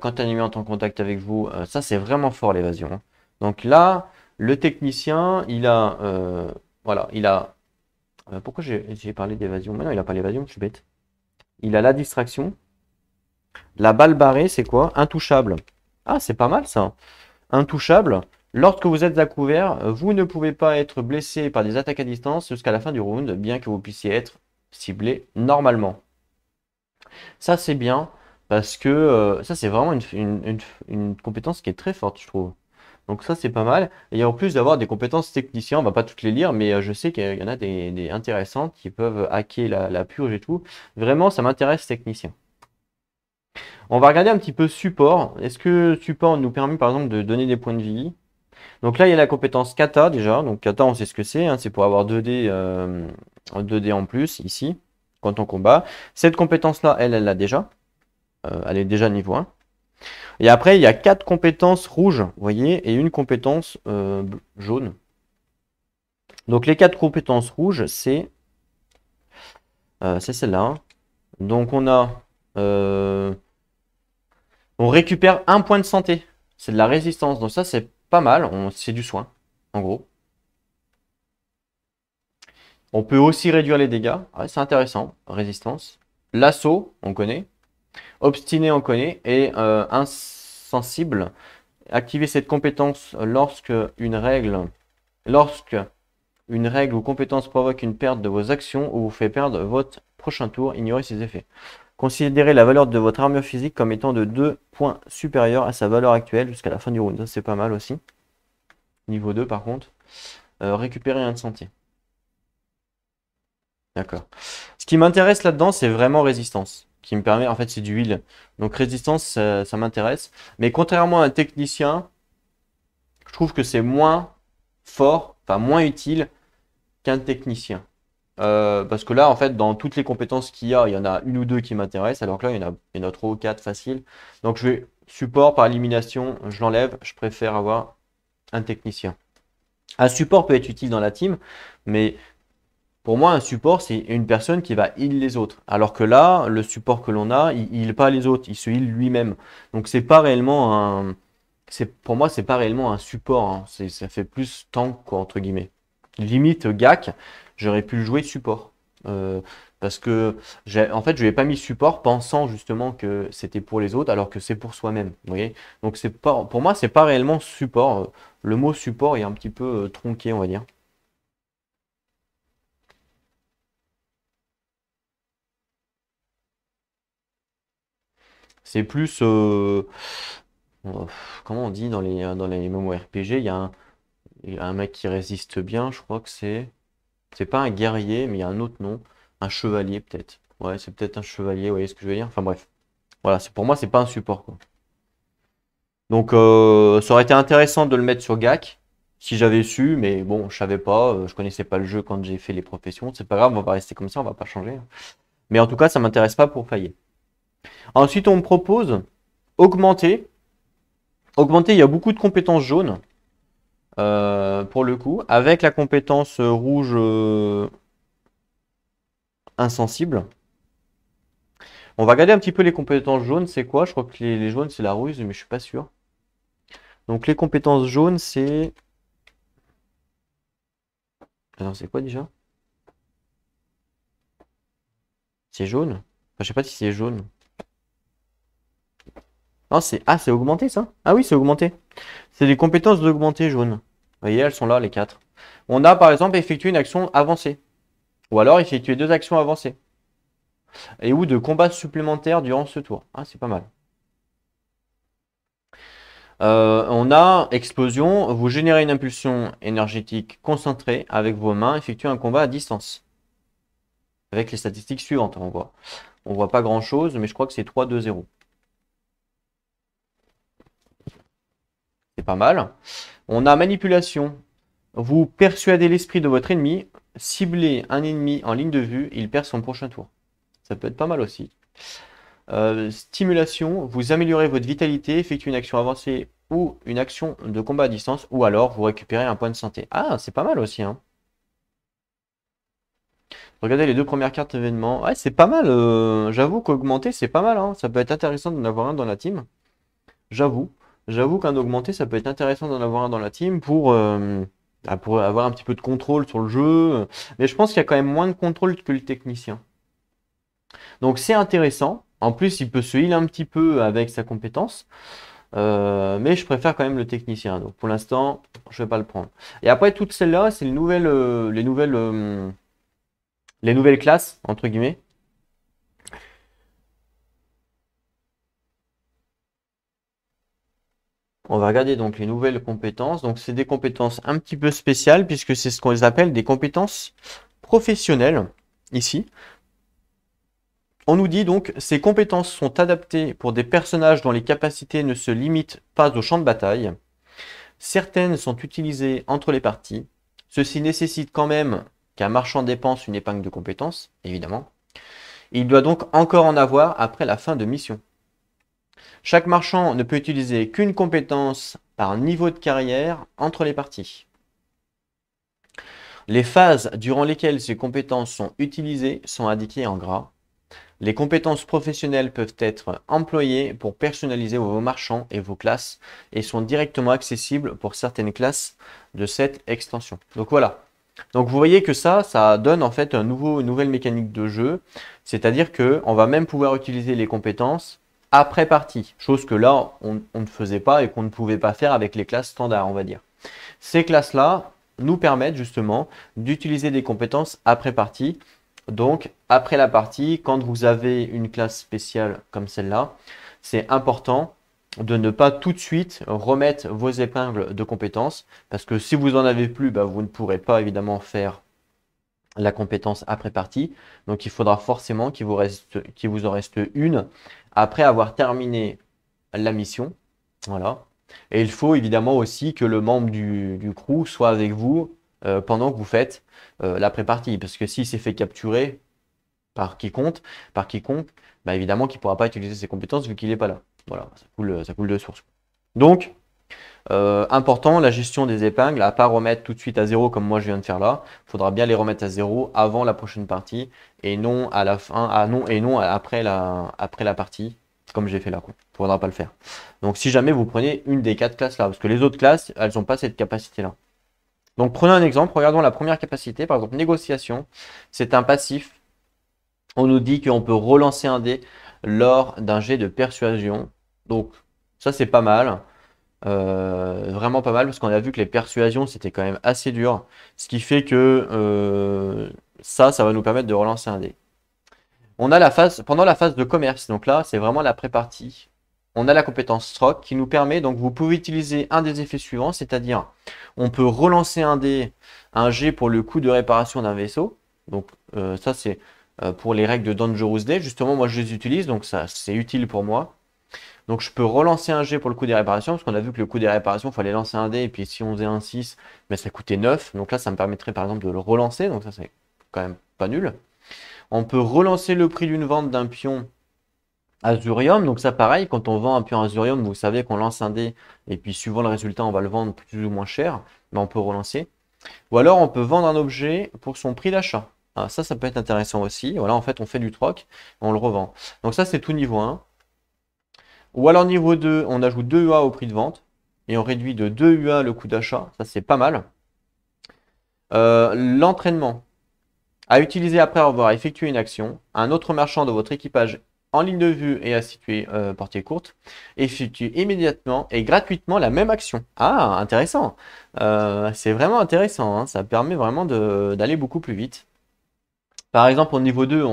quand un ennemi entre en contact avec vous, ça c'est vraiment fort l'évasion, hein. Donc là, le technicien, il a, voilà, il a, pourquoi j'ai parlé d'évasion? Mais non, il n'a pas l'évasion, je suis bête. Il a la distraction. La balle barrée, c'est quoi? Intouchable. Ah, c'est pas mal ça. Intouchable. Lorsque vous êtes à couvert, vous ne pouvez pas être blessé par des attaques à distance jusqu'à la fin du round, bien que vous puissiez être ciblé normalement. Ça, c'est bien parce que ça, c'est vraiment une compétence qui est très forte, je trouve. Donc ça, c'est pas mal. Et en plus d'avoir des compétences techniciens, on va pas toutes les lire, mais je sais qu'il y en a des intéressantes qui peuvent hacker la purge et tout. Vraiment, ça m'intéresse technicien. On va regarder un petit peu support. Est-ce que support nous permet par exemple de donner des points de vie? Donc là, il y a la compétence kata déjà. Donc kata, on sait ce que c'est, hein. C'est pour avoir 2D, 2D en plus ici, quand on combat. Cette compétence-là, elle l'a déjà. Elle est déjà niveau 1. Et après, il y a 4 compétences rouges, vous voyez, et une compétence jaune. Donc les 4 compétences rouges, c'est celle-là, hein. Donc on a... on récupère un point de santé. C'est de la résistance. Donc ça, c'est pas mal. C'est du soin, en gros. On peut aussi réduire les dégâts. Ouais, c'est intéressant. Résistance. L'assaut, on connaît. Obstiné, on connaît. Et insensible. Activer cette compétence lorsque une règle ou compétence provoque une perte de vos actions ou vous fait perdre votre prochain tour. Ignorez ses effets. Considérez la valeur de votre armure physique comme étant de 2 points supérieure à sa valeur actuelle jusqu'à la fin du round. Ça, c'est pas mal aussi. Niveau 2 par contre. Récupérer un de santé. D'accord. Ce qui m'intéresse là-dedans, c'est vraiment résistance. Qui me permet, en fait, c'est du heal. Donc résistance, ça m'intéresse. Mais contrairement à un technicien, je trouve que c'est moins fort, enfin moins utile qu'un technicien. Parce que là, en fait, dans toutes les compétences qu'il y a, il y en a une ou deux qui m'intéressent, alors que là, il y en a 3 ou 4 faciles. Donc je vais support par élimination, je l'enlève, je préfère avoir un technicien. Un support peut être utile dans la team, mais pour moi, un support, c'est une personne qui va heal les autres. Alors que là, le support que l'on a, il heal pas les autres, il se heal lui-même. Donc c'est pas réellement un. Pour moi, c'est pas réellement un support, hein. Ça fait plus tank, quoi, entre guillemets. Limite Gak, j'aurais pu le jouer support. Parce que en fait, je lui ai pas mis support pensant justement que c'était pour les autres, alors que c'est pour soi-même. Vous voyez? Donc c'est pas, pour moi, c'est pas réellement support. Le mot support est un petit peu tronqué, on va dire. C'est plus, comment on dit dans les MMORPG, il y a un mec qui résiste bien, je crois que c'est pas un guerrier, mais il y a un autre nom, un chevalier peut-être. Ouais, c'est peut-être un chevalier, vous voyez ce que je veux dire? Enfin bref, voilà, pour moi, c'est pas un support, quoi. Donc ça aurait été intéressant de le mettre sur GAC, si j'avais su, mais bon, je savais pas, je connaissais pas le jeu quand j'ai fait les professions, c'est pas grave, on va rester comme ça, on va pas changer. Mais en tout cas, ça m'intéresse pas pour faillir. Ensuite, on me propose augmenter. Augmenter, il y a beaucoup de compétences jaunes, pour le coup, avec la compétence rouge insensible. On va regarder un petit peu les compétences jaunes, c'est quoi? Je crois que les jaunes, c'est la ruse, mais je suis pas sûr. Donc les compétences jaunes, c'est... Alors c'est quoi déjà? C'est jaune? Enfin, je sais pas si c'est jaune. Non, c'est... Ah, c'est augmenté ça? Ah oui, c'est augmenté. C'est des compétences d'augmenté jaune. Vous voyez, elles sont là, les 4. On a par exemple effectué une action avancée. Ou alors effectuer 2 actions avancées. Et ou de combats supplémentaires durant ce tour. Ah, c'est pas mal. On a explosion, vous générez une impulsion énergétique concentrée avec vos mains, effectuez un combat à distance. Avec les statistiques suivantes, on voit. On voit pas grand chose, mais je crois que c'est 3, 2, 0. C'est pas mal. On a manipulation. Vous persuadez l'esprit de votre ennemi, ciblez un ennemi en ligne de vue, il perd son prochain tour. Ça peut être pas mal aussi. Stimulation, vous améliorez votre vitalité, effectuez une action avancée ou une action de combat à distance, ou alors vous récupérez un point de santé. Ah, c'est pas mal aussi, hein. Regardez les deux premières cartes événements. Ouais, c'est pas mal. J'avoue qu'augmenter, c'est pas mal, hein. Ça peut être intéressant d'en avoir un dans la team. J'avoue. J'avoue qu'un augmenté, ça peut être intéressant d'en avoir un dans la team pour avoir un petit peu de contrôle sur le jeu. Mais je pense qu'il y a quand même moins de contrôle que le technicien. Donc c'est intéressant. En plus, il peut se heal un petit peu avec sa compétence. Mais je préfère quand même le technicien. Donc pour l'instant, je vais pas le prendre. Et après, toutes celles-là, c'est les nouvelles classes, entre guillemets. On va regarder donc les nouvelles compétences. Donc c'est des compétences un petit peu spéciales puisque c'est ce qu'on les appelle des compétences professionnelles ici. On nous dit donc ces compétences sont adaptées pour des personnages dont les capacités ne se limitent pas au champ de bataille. Certaines sont utilisées entre les parties. Ceci nécessite quand même qu'un marchand dépense une épingle de compétences, évidemment. Il doit donc encore en avoir après la fin de mission. Chaque marchand ne peut utiliser qu'une compétence par niveau de carrière entre les parties. Les phases durant lesquelles ces compétences sont utilisées sont indiquées en gras. Les compétences professionnelles peuvent être employées pour personnaliser vos marchands et vos classes et sont directement accessibles pour certaines classes de cette extension. Donc voilà. Donc vous voyez que ça donne en fait une nouvelle mécanique de jeu. C'est-à-dire qu'on va même pouvoir utiliser les compétences après partie. Chose que là, on ne faisait pas et qu'on ne pouvait pas faire avec les classes standards, on va dire. Ces classes-là nous permettent justement d'utiliser des compétences après partie. Donc, après la partie, quand vous avez une classe spéciale comme celle-là, c'est important de ne pas tout de suite remettre vos épingles de compétences parce que si vous en avez plus, bah, vous ne pourrez pas évidemment faire la compétence après partie. Donc, il faudra forcément qu'il vous en reste une après avoir terminé la mission. Voilà. Et il faut évidemment aussi que le membre du crew soit avec vous pendant que vous faites l'après-partie. Parce que s'il s'est fait capturer par quiconque, bah évidemment qu'il ne pourra pas utiliser ses compétences vu qu'il n'est pas là. Voilà, ça coule de source. Donc, important, la gestion des épingles, à pas remettre tout de suite à zéro comme moi je viens de faire là. Il faudra bien les remettre à zéro avant la prochaine partie et non à la fin, non après la partie comme j'ai fait là. Il ne faudra pas le faire. Donc si jamais vous prenez une des 4 classes là, parce que les autres classes, elles n'ont pas cette capacité là. Donc prenons un exemple, regardons la première capacité, par exemple négociation, c'est un passif. On nous dit qu'on peut relancer un dé lors d'un jet de persuasion. Donc ça c'est pas mal. Vraiment pas mal parce qu'on a vu que les persuasions c'était quand même assez dur. Ce qui fait que ça va nous permettre de relancer un dé. On a pendant la phase de commerce, donc là c'est vraiment la pré-partie. On a la compétence stroke qui nous permet, donc vous pouvez utiliser un des effets suivants, c'est-à-dire on peut relancer un jet pour le coût de réparation d'un vaisseau. Donc ça c'est pour les règles de Dangerous Day. Justement moi je les utilise, donc ça c'est utile pour moi. Donc je peux relancer un jet pour le coût des réparations, parce qu'on a vu que le coût des réparations, il fallait lancer un dé, et puis si on faisait un 6, ben, ça coûtait 9. Donc là, ça me permettrait par exemple de le relancer, donc ça c'est quand même pas nul. On peut relancer le prix d'une vente d'un pion Azurium, donc ça pareil, quand on vend un pion Azurium, vous savez qu'on lance un dé, et puis suivant le résultat, on va le vendre plus ou moins cher, mais on peut relancer. Ou alors on peut vendre un objet pour son prix d'achat. Ah, ça peut être intéressant aussi. Voilà, en fait, on fait du troc, on le revend. Donc ça, c'est tout niveau 1. Ou alors niveau 2, on ajoute 2 UA au prix de vente et on réduit de 2 UA le coût d'achat. Ça, c'est pas mal. L'entraînement. À utiliser après avoir effectué une action. Un autre marchand de votre équipage en ligne de vue et à situer portée courte effectue immédiatement et gratuitement la même action. Ah, intéressant. C'est vraiment intéressant, hein. Ça permet vraiment d'aller beaucoup plus vite. Par exemple, au niveau 2,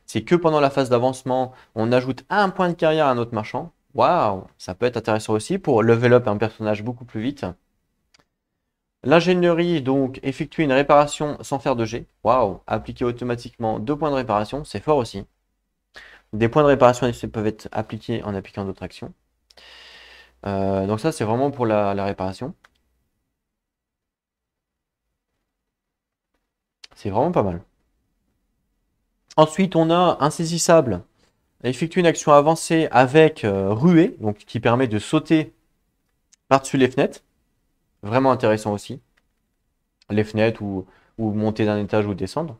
c'est que pendant la phase d'avancement, on ajoute un point de carrière à un autre marchand. Waouh, ça peut être intéressant aussi pour level up un personnage beaucoup plus vite. L'ingénierie, donc, effectuer une réparation sans faire de jet. Waouh, appliquer automatiquement 2 points de réparation, c'est fort aussi. Des points de réparation peuvent être appliqués en appliquant d'autres actions. Donc ça, c'est vraiment pour la réparation. C'est vraiment pas mal. Ensuite, on a insaisissable. Effectuer une action avancée avec ruée, donc qui permet de sauter par-dessus les fenêtres. Vraiment intéressant aussi. Les fenêtres ou monter d'un étage ou descendre.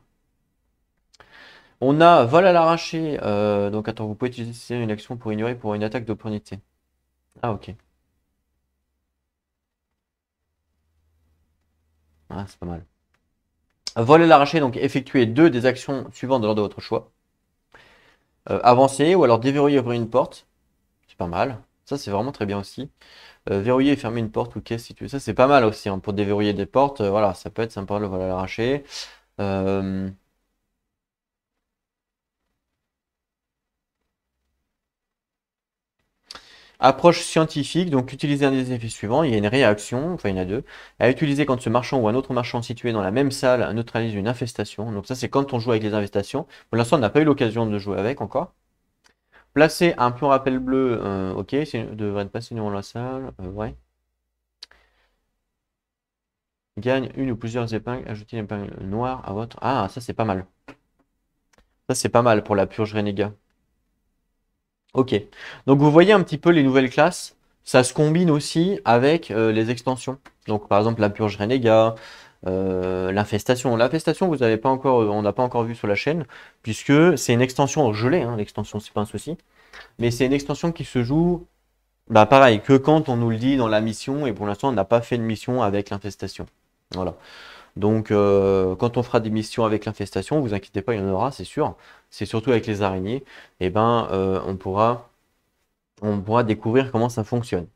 On a vol à l'arraché. Donc attends, vous pouvez utiliser une action pour ignorer pour une attaque d'opportunité. Ah ok. Ah, c'est pas mal. Vol à l'arraché, donc effectuer 2 des actions suivantes de l'ordre de votre choix. Avancer ou alors déverrouiller et ouvrir une porte. C'est pas mal. Ça, c'est vraiment très bien aussi. Verrouiller et fermer une porte ou caisse si tu veux. Ça, c'est pas mal aussi hein, pour déverrouiller des portes. Voilà, ça peut être sympa le vol à l'arraché. Euh, Approche scientifique, donc utiliser un des effets suivants. Il y a une réaction, enfin il y en a deux, à utiliser quand ce marchand ou un autre marchand situé dans la même salle neutralise une infestation. Donc ça c'est quand on joue avec les infestations. Pour l'instant on n'a pas eu l'occasion de jouer avec encore. Placer un pion rappel bleu, ok, devrait ne pas signer dans la salle, ouais. Gagne une ou plusieurs épingles, ajoutez une épingle noire à votre... Ah ça c'est pas mal. Ça c'est pas mal pour la purge renégat. Ok, donc vous voyez un petit peu les nouvelles classes, ça se combine aussi avec les extensions. Donc par exemple la purge renégat, l'infestation. L'infestation, vous avez pas encore, on n'a pas encore vu sur la chaîne, puisque c'est une extension gelée, hein, l'extension c'est pas un souci, mais c'est une extension qui se joue, bah pareil, que quand on nous le dit dans la mission, et pour l'instant on n'a pas fait de mission avec l'infestation. Voilà. Donc quand on fera des missions avec l'infestation, vous inquiétez pas, il y en aura, c'est sûr. C'est surtout avec les araignées, et ben on pourra découvrir comment ça fonctionne.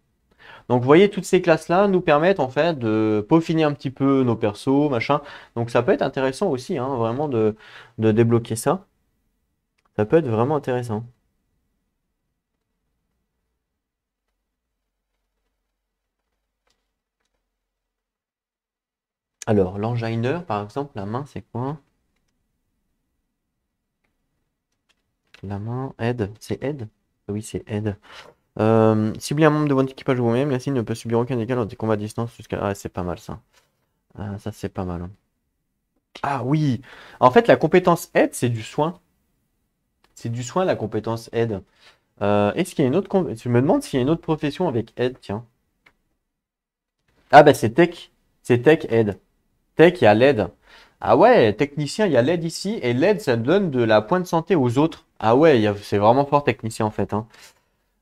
Donc vous voyez, toutes ces classes-là nous permettent en fait de peaufiner un petit peu nos persos, machin. Donc ça peut être intéressant aussi, hein, vraiment de débloquer ça. Ça peut être vraiment intéressant. Alors, l'engineur, par exemple, la main, c'est quoi? La main, aide, c'est aide? Oui, c'est aide. Cibler un membre de votre équipage ou vous-même, la cible ne peut subir aucun dégât lors des combats à distance jusqu'à... Ah, c'est pas mal ça. Ah, ça, c'est pas mal, hein. Ah oui! En fait, la compétence aide, c'est du soin. C'est du soin, la compétence aide. Est-ce qu'il y a une autre... Je me demande s'il y a une autre profession avec aide, tiens. Ah bah c'est tech. C'est tech aide. Tech, il y a l'aide. Ah ouais, technicien, il y a l'aide ici. Et l'aide, ça donne de la pointe de santé aux autres. Ah ouais, c'est vraiment fort technicien en fait, hein.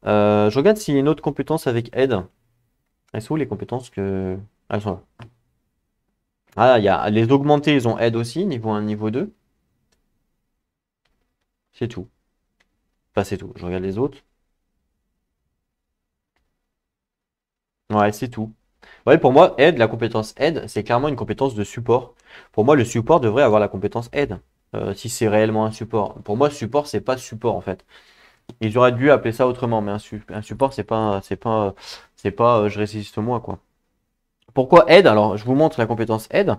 Je regarde s'il y a une autre compétence avec aide. Elles sont où les compétences que... Ah, elles sont là. Ah, il y a les augmentés, ils ont aide aussi, niveau 1, niveau 2. C'est tout. Enfin, c'est tout. Je regarde les autres. Ouais, c'est tout. Ouais, pour moi, aide, la compétence aide, c'est clairement une compétence de support. Pour moi, le support devrait avoir la compétence aide, si c'est réellement un support. Pour moi, support, c'est pas support en fait. Ils auraient dû appeler ça autrement, mais un support, c'est pas, je résiste moi quoi. Pourquoi aide? Alors, je vous montre la compétence aide.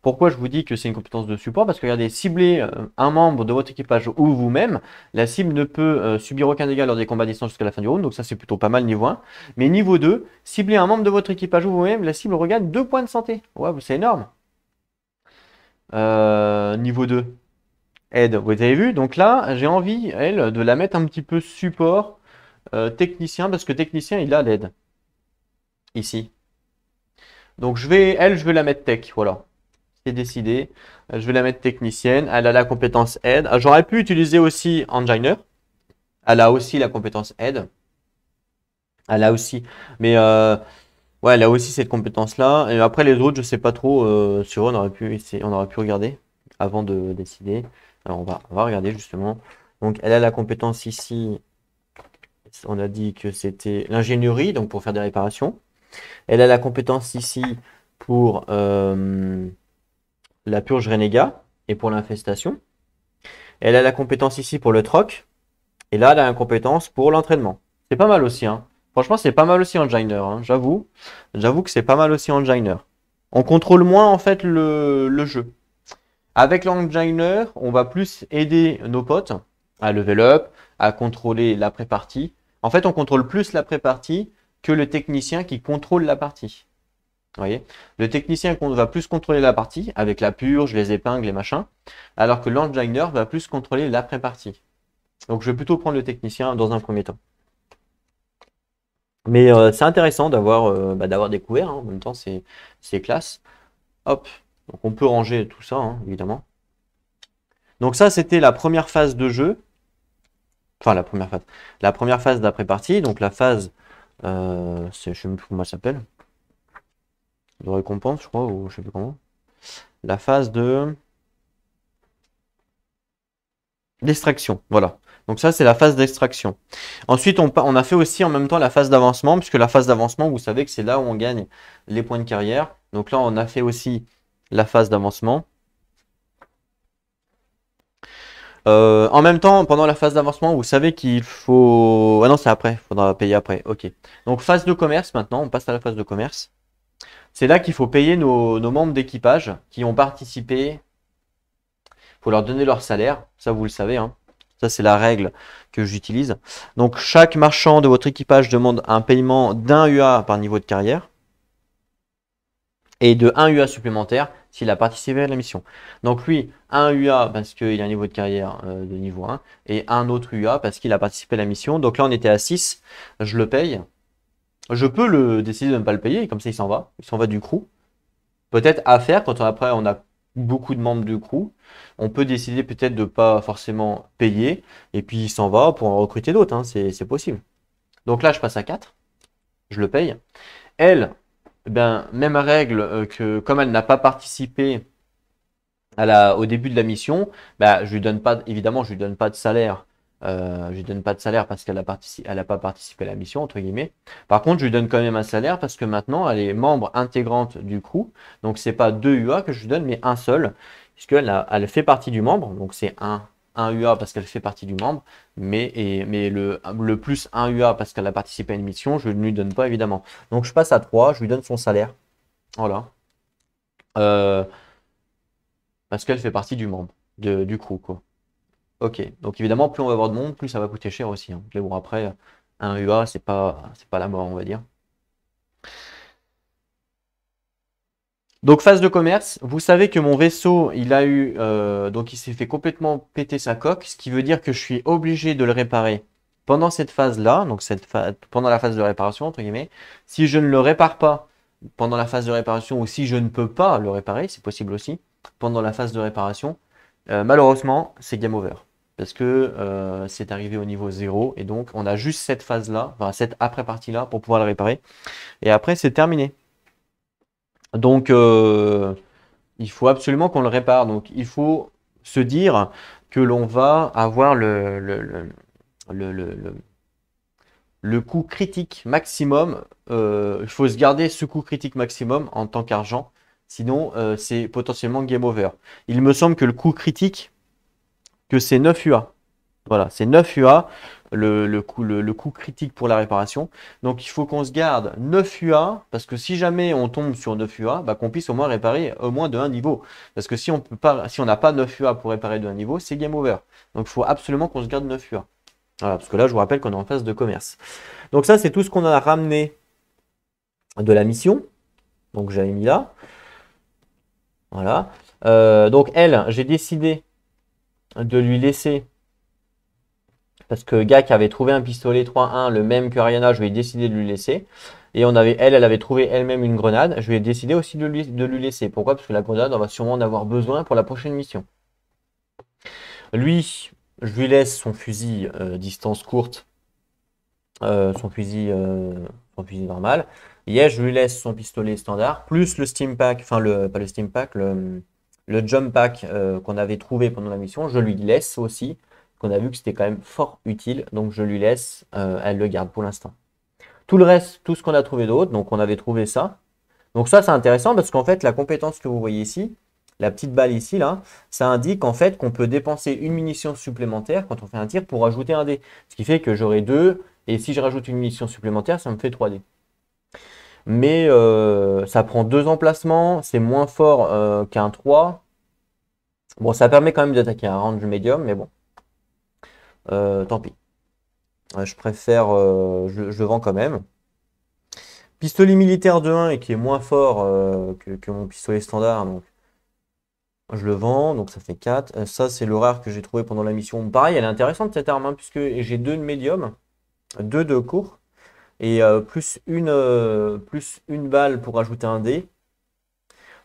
Pourquoi je vous dis que c'est une compétence de support? Parce que regardez, cibler un membre de votre équipage ou vous-même, la cible ne peut subir aucun dégât lors des combats à distance jusqu'à la fin du round, donc ça c'est plutôt pas mal niveau 1. Mais niveau 2, cibler un membre de votre équipage ou vous-même, la cible regagne 2 points de santé. Ouais, c'est énorme. Niveau 2, aide, vous avez vu? Donc là, j'ai envie, elle, de la mettre un petit peu support technicien, parce que technicien, il a l'aide, ici. Donc je vais la mettre tech, voilà. C'est décidé. Je vais la mettre technicienne. Elle a la compétence aide. J'aurais pu utiliser aussi Enginer. Elle a aussi la compétence aide. Elle a aussi. Mais ouais, elle a aussi cette compétence-là. Et après, les autres, je sais pas trop. Sur eux, on aurait pu regarder avant de décider. Alors, on va regarder justement. Donc, elle a la compétence ici. On a dit que c'était l'ingénierie, donc pour faire des réparations. Elle a la compétence ici pour la purge renégat et pour l'infestation. Elle a la compétence ici pour le troc. Et là, elle a une compétence pour l'entraînement. C'est pas mal aussi, hein. Franchement, c'est pas mal aussi en Enginer, hein, j'avoue. J'avoue que c'est pas mal aussi en Enginer. On contrôle moins en fait le jeu. Avec l'Enginer, on va plus aider nos potes à level up, à contrôler l'après-partie. En fait, on contrôle plus l'après-partie que le technicien qui contrôle la partie. Vous voyez? Le technicien va plus contrôler la partie avec la purge, les épingles, les machins, alors que l'Enginer va plus contrôler l'après-partie. Donc, je vais plutôt prendre le technicien dans un premier temps. Mais c'est intéressant d'avoir découvert, hein. En même temps, c'est classe. Hop, donc on peut ranger tout ça, hein, évidemment. Donc ça, c'était la première phase de jeu. Enfin, la première phase. La première phase d'après-partie. Donc la phase, je ne sais même plus comment elle s'appelle. De récompense, je crois, ou je sais plus comment. La phase de d'extraction, voilà. Donc ça, c'est la phase d'extraction. Ensuite, on a fait aussi en même temps la phase d'avancement, puisque la phase d'avancement, vous savez que c'est là où on gagne les points de carrière. Donc là, on a fait aussi la phase d'avancement. En même temps, pendant la phase d'avancement, vous savez qu'il faut... Ah non, c'est après, il faudra payer après. Ok. Donc phase de commerce maintenant, on passe à la phase de commerce. C'est là qu'il faut payer nos membres d'équipage qui ont participé. Il faut leur donner leur salaire, ça vous le savez, hein. Ça, c'est la règle que j'utilise. Donc, chaque marchand de votre équipage demande un paiement d'un UA par niveau de carrière et de 1 UA supplémentaire s'il a participé à la mission. Donc, lui, 1 UA parce qu'il a un niveau de carrière de niveau 1 et un autre UA parce qu'il a participé à la mission. Donc là, on était à 6. Je le paye. Je peux décider de ne pas le payer, comme ça, il s'en va. Il s'en va du crew. Peut-être à faire quand après on a beaucoup de membres de crew. On peut décider peut-être de ne pas forcément payer et puis il s'en va pour en recruter d'autres, hein, c'est possible. Donc là, je passe à 4. Je le paye. Elle, ben, même règle que comme elle n'a pas participé au début de la mission, bah, je lui donne pas, évidemment, je lui donne pas de salaire. Je lui donne pas de salaire parce qu'elle a pas participé à la mission, entre guillemets. Par contre, je lui donne quand même un salaire parce que maintenant, elle est membre intégrante du crew. Donc, c'est pas 2 UA que je lui donne, mais un seul, puisqu'elle fait partie du membre. Donc, c'est un UA parce qu'elle fait partie du membre, mais le plus un UA parce qu'elle a participé à une mission, je ne lui donne pas, évidemment. Donc, je passe à 3, je lui donne son salaire. Voilà. Parce qu'elle fait partie du membre, du crew, quoi. Ok, donc évidemment, plus on va avoir de monde, plus ça va coûter cher aussi, hein. Mais bon, après, un UA, c'est pas la mort, on va dire. Donc, phase de commerce, vous savez que mon vaisseau, donc il s'est fait complètement péter sa coque, ce qui veut dire que je suis obligé de le réparer pendant cette phase-là, donc pendant la phase de réparation, entre guillemets. Si je ne le répare pas pendant la phase de réparation, ou si je ne peux pas le réparer, c'est possible aussi, pendant la phase de réparation, malheureusement, c'est game over. Parce que c'est arrivé au niveau 0 et donc on a juste cette phase-là, enfin cette après-partie-là pour pouvoir le réparer. Et après, c'est terminé. Donc, il faut absolument qu'on le répare. Donc, il faut se dire que l'on va avoir le coût critique maximum. Il faut se garder ce coût critique maximum en tant qu'argent. Sinon, c'est potentiellement game over. Il me semble que le coût critique, que c'est 9 UA. Voilà, c'est 9 UA, le coût critique pour la réparation. Donc, il faut qu'on se garde 9 UA, parce que si jamais on tombe sur 9 UA, bah, qu'on puisse au moins réparer au moins de un niveau. Parce que si on n'a pas 9 UA pour réparer de un niveau, c'est game over. Donc, il faut absolument qu'on se garde 9 UA. Voilà, parce que là, je vous rappelle qu'on est en phase de commerce. Donc, ça, c'est tout ce qu'on a ramené de la mission. Donc, j'avais mis là. Voilà. Donc, elle, j'ai décidé de lui laisser... Parce que Gak avait trouvé un pistolet 3-1, le même que Ariana, je lui ai décidé de lui laisser. Et elle avait trouvé elle-même une grenade. Je lui ai décidé aussi de lui laisser. Pourquoi? Parce que la grenade, on va sûrement en avoir besoin pour la prochaine mission. Lui, je lui laisse son fusil distance courte, son fusil normal. Yesh, je lui laisse son pistolet standard, plus le Steam Pack, enfin pas le Steam Pack, le Jump Pack qu'on avait trouvé pendant la mission. Je lui laisse aussi. On a vu que c'était quand même fort utile, donc je lui laisse, elle le garde pour l'instant. Tout le reste, tout ce qu'on a trouvé d'autre, donc on avait trouvé ça. Donc ça, c'est intéressant parce qu'en fait, la compétence que vous voyez ici, la petite balle ici, là, ça indique en fait qu'on peut dépenser une munition supplémentaire quand on fait un tir pour ajouter un dé. Ce qui fait que j'aurai 2, et si je rajoute une munition supplémentaire, ça me fait 3 dés. Mais ça prend 2 emplacements, c'est moins fort qu'un 3. Bon, ça permet quand même d'attaquer un range médium, mais bon, tant pis. Je préfère, je le vends quand même. Pistolet militaire de 1 et qui est moins fort que mon pistolet standard, donc je le vends, donc ça fait 4. Ça, c'est l'horaire que j'ai trouvé pendant la mission. Pareil, elle est intéressante cette arme, hein, puisque j'ai 2 de médium, 2 de court, et plus une balle pour ajouter un dé.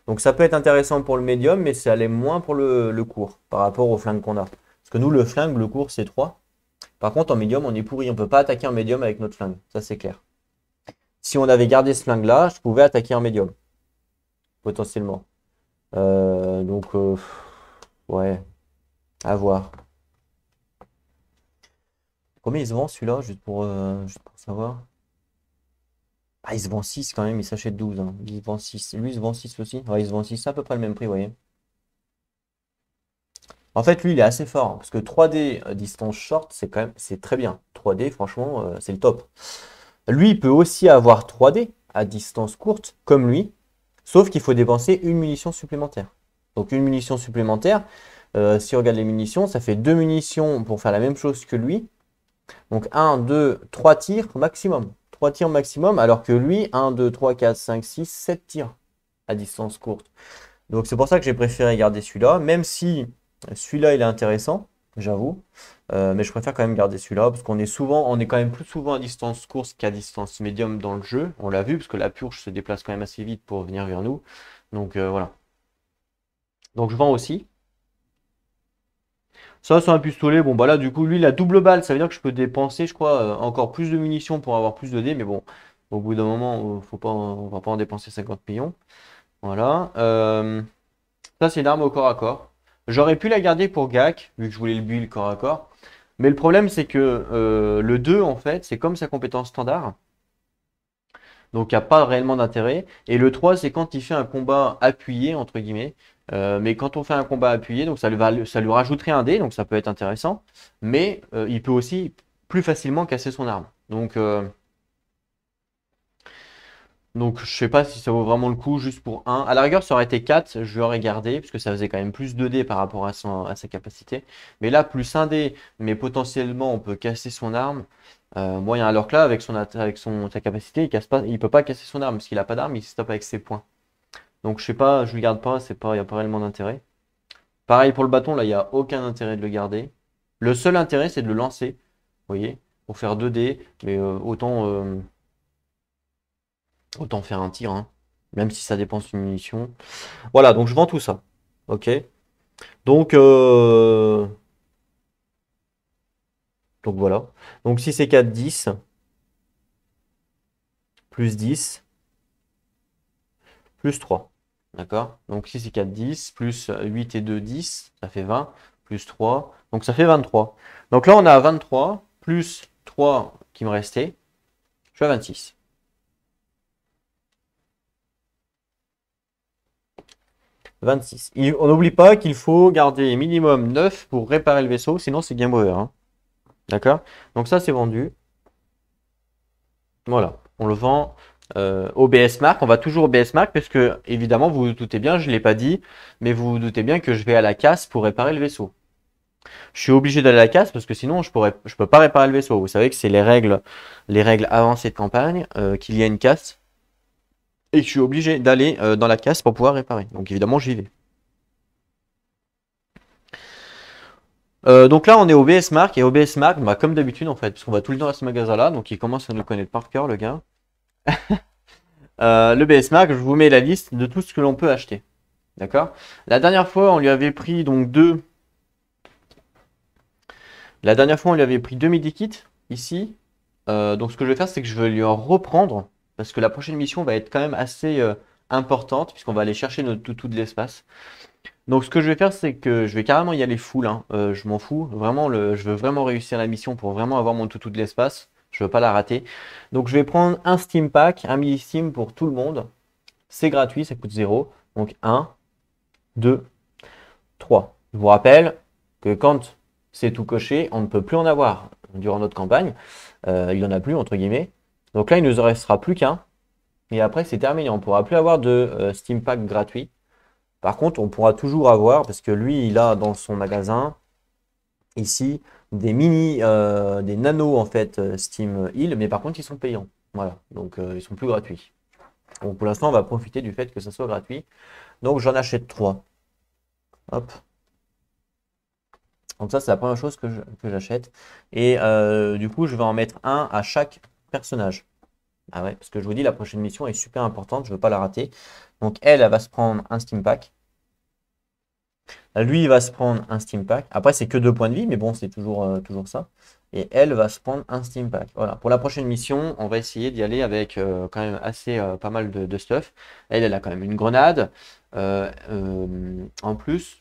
Donc ça peut être intéressant pour le médium, mais ça l'est moins pour le court, par rapport au flingue qu'on a. Parce que nous, le flingue, le court, c'est 3. Par contre, en médium, on est pourri. On peut pas attaquer en médium avec notre flingue. Ça, c'est clair. Si on avait gardé ce flingue-là, je pouvais attaquer en médium. Potentiellement. Donc, ouais. À voir. Combien il se vend celui-là, juste pour savoir? Ah, il se vend 6 quand même, il s'achète 12, hein. Il se vend 6. Lui, il se vend 6 aussi. Ouais, il se vend 6, c'est à peu près le même prix, vous voyez. En fait, lui, il est assez fort, hein, parce que 3D distance short, c'est très bien. 3D, franchement, c'est le top. Lui, il peut aussi avoir 3D à distance courte, comme lui, sauf qu'il faut dépenser une munition supplémentaire. Donc une munition supplémentaire, si on regarde les munitions, ça fait 2 munitions pour faire la même chose que lui. Donc 1, 2, 3 tirs maximum. 3 tirs maximum, alors que lui, 1, 2, 3, 4, 5, 6, 7 tirs à distance courte. Donc c'est pour ça que j'ai préféré garder celui-là, même si celui-là il est intéressant, j'avoue. Mais je préfère quand même garder celui-là, parce on est quand même plus souvent à distance courte qu'à distance médium dans le jeu. On l'a vu, parce que la purge se déplace quand même assez vite pour venir vers nous. Donc voilà. Donc je vends aussi. Ça, c'est un pistolet. Bon, bah là, du coup, lui, la double balle, ça veut dire que je peux dépenser, je crois, encore plus de munitions pour avoir plus de dés. Mais bon, au bout d'un moment, on va pas en dépenser 50 millions. Voilà. Ça, c'est une arme au corps à corps. J'aurais pu la garder pour GAC, vu que je voulais le build corps à corps. Mais le problème, c'est que le 2, en fait, c'est comme sa compétence standard. Donc, il n'y a pas réellement d'intérêt. Et le 3, c'est quand il fait un combat appuyé, entre guillemets. Mais quand on fait un combat appuyé, donc ça lui rajouterait un dé, donc ça peut être intéressant. Mais il peut aussi plus facilement casser son arme. Donc je sais pas si ça vaut vraiment le coup juste pour un. À la rigueur, ça aurait été 4, je l'aurais gardé, puisque ça faisait quand même plus 2 dés par rapport à sa capacité. Mais là, plus un dé, mais potentiellement on peut casser son arme. Moyen. Alors que là, sa capacité, il peut pas casser son arme, parce qu'il a pas d'arme, il se tape avec ses poings. Donc je sais pas, je le garde pas, il n'y a pas réellement d'intérêt. Pareil pour le bâton, là, il n'y a aucun intérêt de le garder. Le seul intérêt, c'est de le lancer, vous voyez, pour faire 2 dés, mais autant faire un tir, hein, même si ça dépense une munition. Voilà, donc je vends tout ça. Ok. Donc, euh, donc voilà. Donc si c'est 4, 10, plus 10, plus 3. D'accord? Donc si c'est 4, 10, plus 8 et 2, 10, ça fait 20, plus 3. Donc ça fait 23. Donc là, on a 23, plus 3 qui me restait. Je suis à 26. 26. On n'oublie pas qu'il faut garder minimum 9 pour réparer le vaisseau, sinon c'est game over, hein. D'accord? Donc ça, c'est vendu. Voilà, on le vend au BS Mark. On va toujours au BS Mark parce que, évidemment, vous vous doutez bien, je ne l'ai pas dit, mais vous vous doutez bien que je vais à la casse pour réparer le vaisseau. Je suis obligé d'aller à la casse parce que sinon, je peux pas réparer le vaisseau. Vous savez que c'est les règles avancées de campagne, qu'il y a une casse et que je suis obligé d'aller dans la casse pour pouvoir réparer. Donc évidemment, j'y vais. Donc là, on est au BS Mark et au BS Mark, bah, comme d'habitude en fait, parce qu'on va tout le temps à ce magasin-là, donc il commence à nous connaître par cœur, le gars. Le BS Mark, je vous mets la liste de tout ce que l'on peut acheter. D'accord? La dernière fois, on lui avait pris donc deux. La dernière fois, on lui avait pris deux medikits ici. Donc ce que je vais faire, c'est que je vais lui en reprendre parce que la prochaine mission va être quand même assez importante puisqu'on va aller chercher notre toutou de l'espace. Donc ce que je vais faire, c'est que je vais carrément y aller full, hein. Je m'en fous. Vraiment, je veux vraiment réussir la mission pour vraiment avoir mon toutou de l'espace. Je veux pas la rater. Donc je vais prendre un Steam Pack, un milli Steam pour tout le monde. C'est gratuit, ça coûte 0. Donc 1, 2, 3. Je vous rappelle que quand c'est tout coché, on ne peut plus en avoir durant notre campagne. Il n'en a plus, entre guillemets. Donc là, il ne nous en restera plus qu'un. Et après, c'est terminé. On ne pourra plus avoir de Steam Pack gratuit. Par contre, on pourra toujours avoir, parce que lui, il a dans son magasin, ici, des des nanos, en fait, Steam Heal, mais par contre, ils sont payants. Voilà, donc ils sont plus gratuits. Donc pour l'instant, on va profiter du fait que ça soit gratuit. Donc j'en achète 3. Hop. Donc ça, c'est la première chose que j'achète. Et du coup, je vais en mettre un à chaque personnage. Ah ouais, parce que je vous dis, la prochaine mission est super importante, je ne veux pas la rater. Donc elle va se prendre un Steam Pack. Lui, il va se prendre un Steam Pack. Après, c'est que 2 points de vie, mais bon, c'est toujours ça. Et elle va se prendre un Steam Pack. Voilà. Pour la prochaine mission, on va essayer d'y aller avec quand même assez pas mal de stuff. Elle a quand même une grenade. En plus,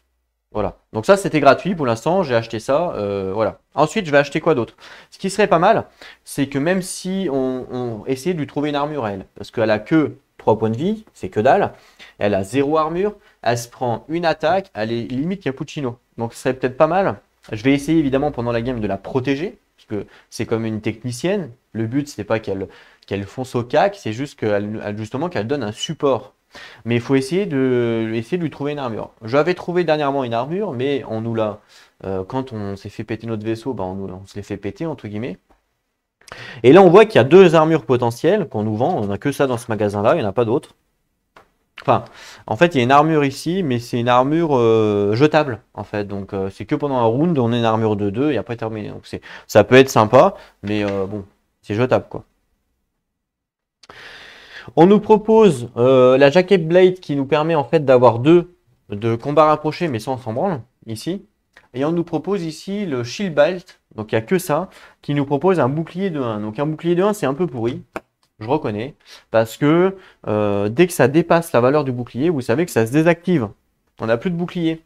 voilà. Donc ça, c'était gratuit pour l'instant. J'ai acheté ça. Voilà. Ensuite, je vais acheter quoi d'autre? Ce qui serait pas mal, c'est que même si on essayait de lui trouver une armure à elle, parce qu'elle a que 3 points de vie, c'est que dalle. Elle a 0 armure. Elle se prend une attaque. Elle est limite Cappuccino. Donc ce serait peut-être pas mal. Je vais essayer évidemment pendant la game de la protéger, parce que c'est comme une technicienne. Le but, c'est pas qu'elle fonce au cac, c'est juste justement qu'elle donne un support. Mais il faut essayer de lui trouver une armure. J'avais trouvé dernièrement une armure, mais on nous l'a. Quand on s'est fait péter notre vaisseau, bah on se l'est fait péter, entre guillemets. Et là, on voit qu'il y a 2 armures potentielles qu'on nous vend. On n'a que ça dans ce magasin-là, il n'y en a pas d'autres. Enfin, en fait, il y a une armure ici, mais c'est une armure jetable, en fait. Donc, c'est que pendant un round, on a une armure de 2 et après terminé. Donc, ça peut être sympa, mais bon, c'est jetable, quoi. On nous propose la Jacket Blade qui nous permet en fait d'avoir 2 de combat rapproché, mais sans s'en branle, ici. Et on nous propose ici le Shield Belt, donc il n'y a que ça, qui nous propose un bouclier de 1. Donc un bouclier de 1, c'est un peu pourri, je reconnais, parce que dès que ça dépasse la valeur du bouclier, vous savez que ça se désactive. On n'a plus de bouclier.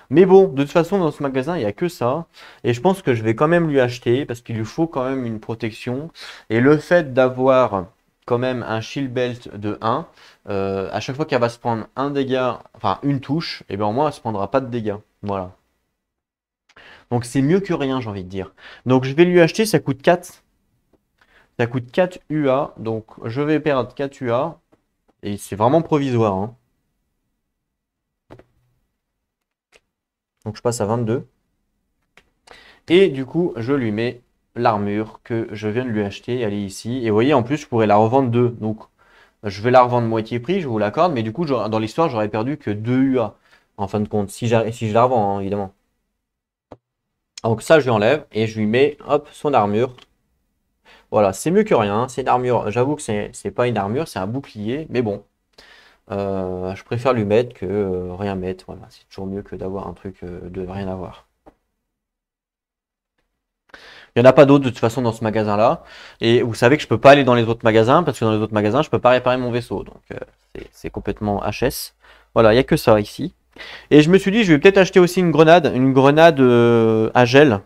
Mais bon, de toute façon, dans ce magasin, il n'y a que ça. Et je pense que je vais quand même lui acheter, parce qu'il lui faut quand même une protection. Et le fait d'avoir quand même un shield belt de 1, à chaque fois qu'elle va se prendre un dégât, enfin une touche, et bien au moins elle ne se prendra pas de dégâts. Voilà. Donc c'est mieux que rien, j'ai envie de dire. Donc je vais lui acheter, ça coûte 4. Ça coûte 4 UA. Donc je vais perdre 4 UA. Et c'est vraiment provisoire, hein. Donc je passe à 22. Et du coup, je lui mets l'armure que je viens de lui acheter. Elle est ici. Et vous voyez, en plus, je pourrais la revendre 2. Donc je vais la revendre moitié prix, je vous l'accorde. Mais du coup, dans l'histoire, j'aurais perdu que 2 UA. En fin de compte, si je la revends, hein, évidemment. Donc ça, je lui enlève et je lui mets, hop, son armure. Voilà, c'est mieux que rien. C'est une armure. J'avoue que c'est pas une armure, c'est un bouclier. Mais bon, je préfère lui mettre que rien mettre. Voilà, c'est toujours mieux que d'avoir un truc de rien avoir. Il n'y en a pas d'autres de toute façon dans ce magasin-là. Et vous savez que je peux pas aller dans les autres magasins parce que dans les autres magasins, je peux pas réparer mon vaisseau. Donc c'est complètement HS. Voilà, il n'y a que ça ici. Et je me suis dit, je vais peut-être acheter aussi une grenade à gel.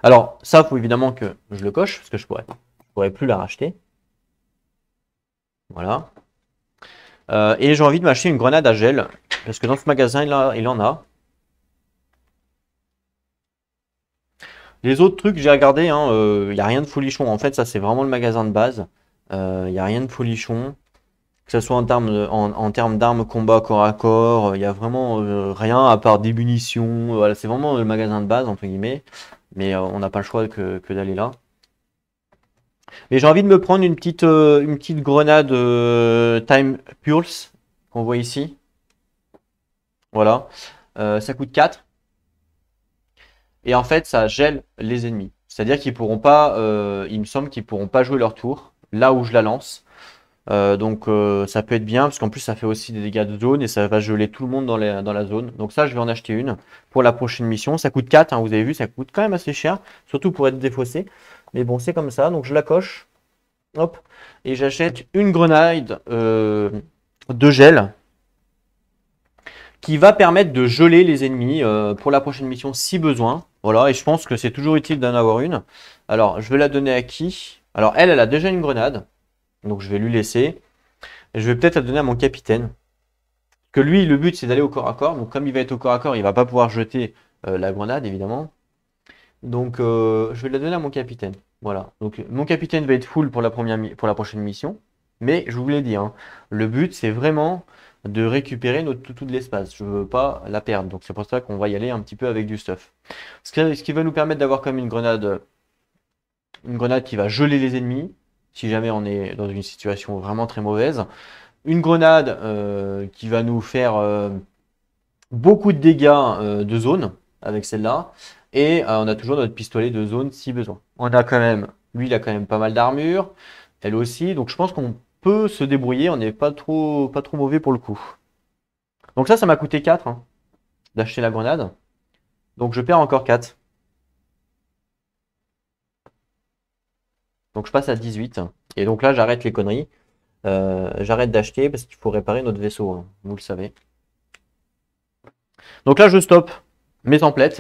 Alors, ça, il faut évidemment que je le coche parce que je pourrais plus la racheter. Voilà. Et j'ai envie de m'acheter une grenade à gel parce que dans ce magasin, il en a. Les autres trucs, j'ai regardé, hein, il n'y a rien de folichon. En fait, ça, c'est vraiment le magasin de base. Il n'y a rien de folichon. Que ce soit en termes d'armes combat corps à corps, il n'y a vraiment rien à part des munitions. Voilà, c'est vraiment le magasin de base, entre guillemets. Mais on n'a pas le choix que d'aller là. Mais j'ai envie de me prendre une petite grenade Time Pulse qu'on voit ici. Voilà. Ça coûte 4. Et en fait, ça gèle les ennemis. C'est-à-dire qu'ils pourront pas, il me semble qu'ils pourront pas jouer leur tour là où je la lance. Donc ça peut être bien parce qu'en plus ça fait aussi des dégâts de zone et ça va geler tout le monde dans la zone. Donc ça je vais en acheter une pour la prochaine mission. Ça coûte 4, hein, vous avez vu, ça coûte quand même assez cher, surtout pour être défaussé. Mais bon c'est comme ça, donc je la coche. Hop. Et j'achète une grenade de gel qui va permettre de geler les ennemis pour la prochaine mission si besoin. Voilà, et je pense que c'est toujours utile d'en avoir une. Alors je vais la donner à qui? Alors elle a déjà une grenade. Donc je vais lui laisser. Et je vais peut-être la donner à mon capitaine. que lui, le but, c'est d'aller au corps à corps. Donc, comme il va être au corps à corps, il va pas pouvoir jeter la grenade, évidemment. Donc, je vais la donner à mon capitaine. Voilà. Donc, mon capitaine va être full pour pour la prochaine mission. Mais, je vous l'ai dit, hein, le but, c'est vraiment de récupérer notre toutou de l'espace. Je veux pas la perdre. Donc, c'est pour ça qu'on va y aller un petit peu avec du stuff. Ce qui va nous permettre d'avoir comme une grenade qui va geler les ennemis, si jamais on est dans une situation vraiment très mauvaise. Une grenade qui va nous faire beaucoup de dégâts de zone avec celle-là. Et on a toujours notre pistolet de zone si besoin. On a quand même, lui, il a quand même pas mal d'armure. Elle aussi. Donc je pense qu'on peut se débrouiller. On n'est pas trop mauvais pour le coup. Donc ça m'a coûté 4 hein, d'acheter la grenade. Donc je perds encore 4. Donc je passe à 18. Et donc là, j'arrête les conneries. J'arrête d'acheter parce qu'il faut réparer notre vaisseau, hein, vous le savez. Donc là, je stoppe mes templates.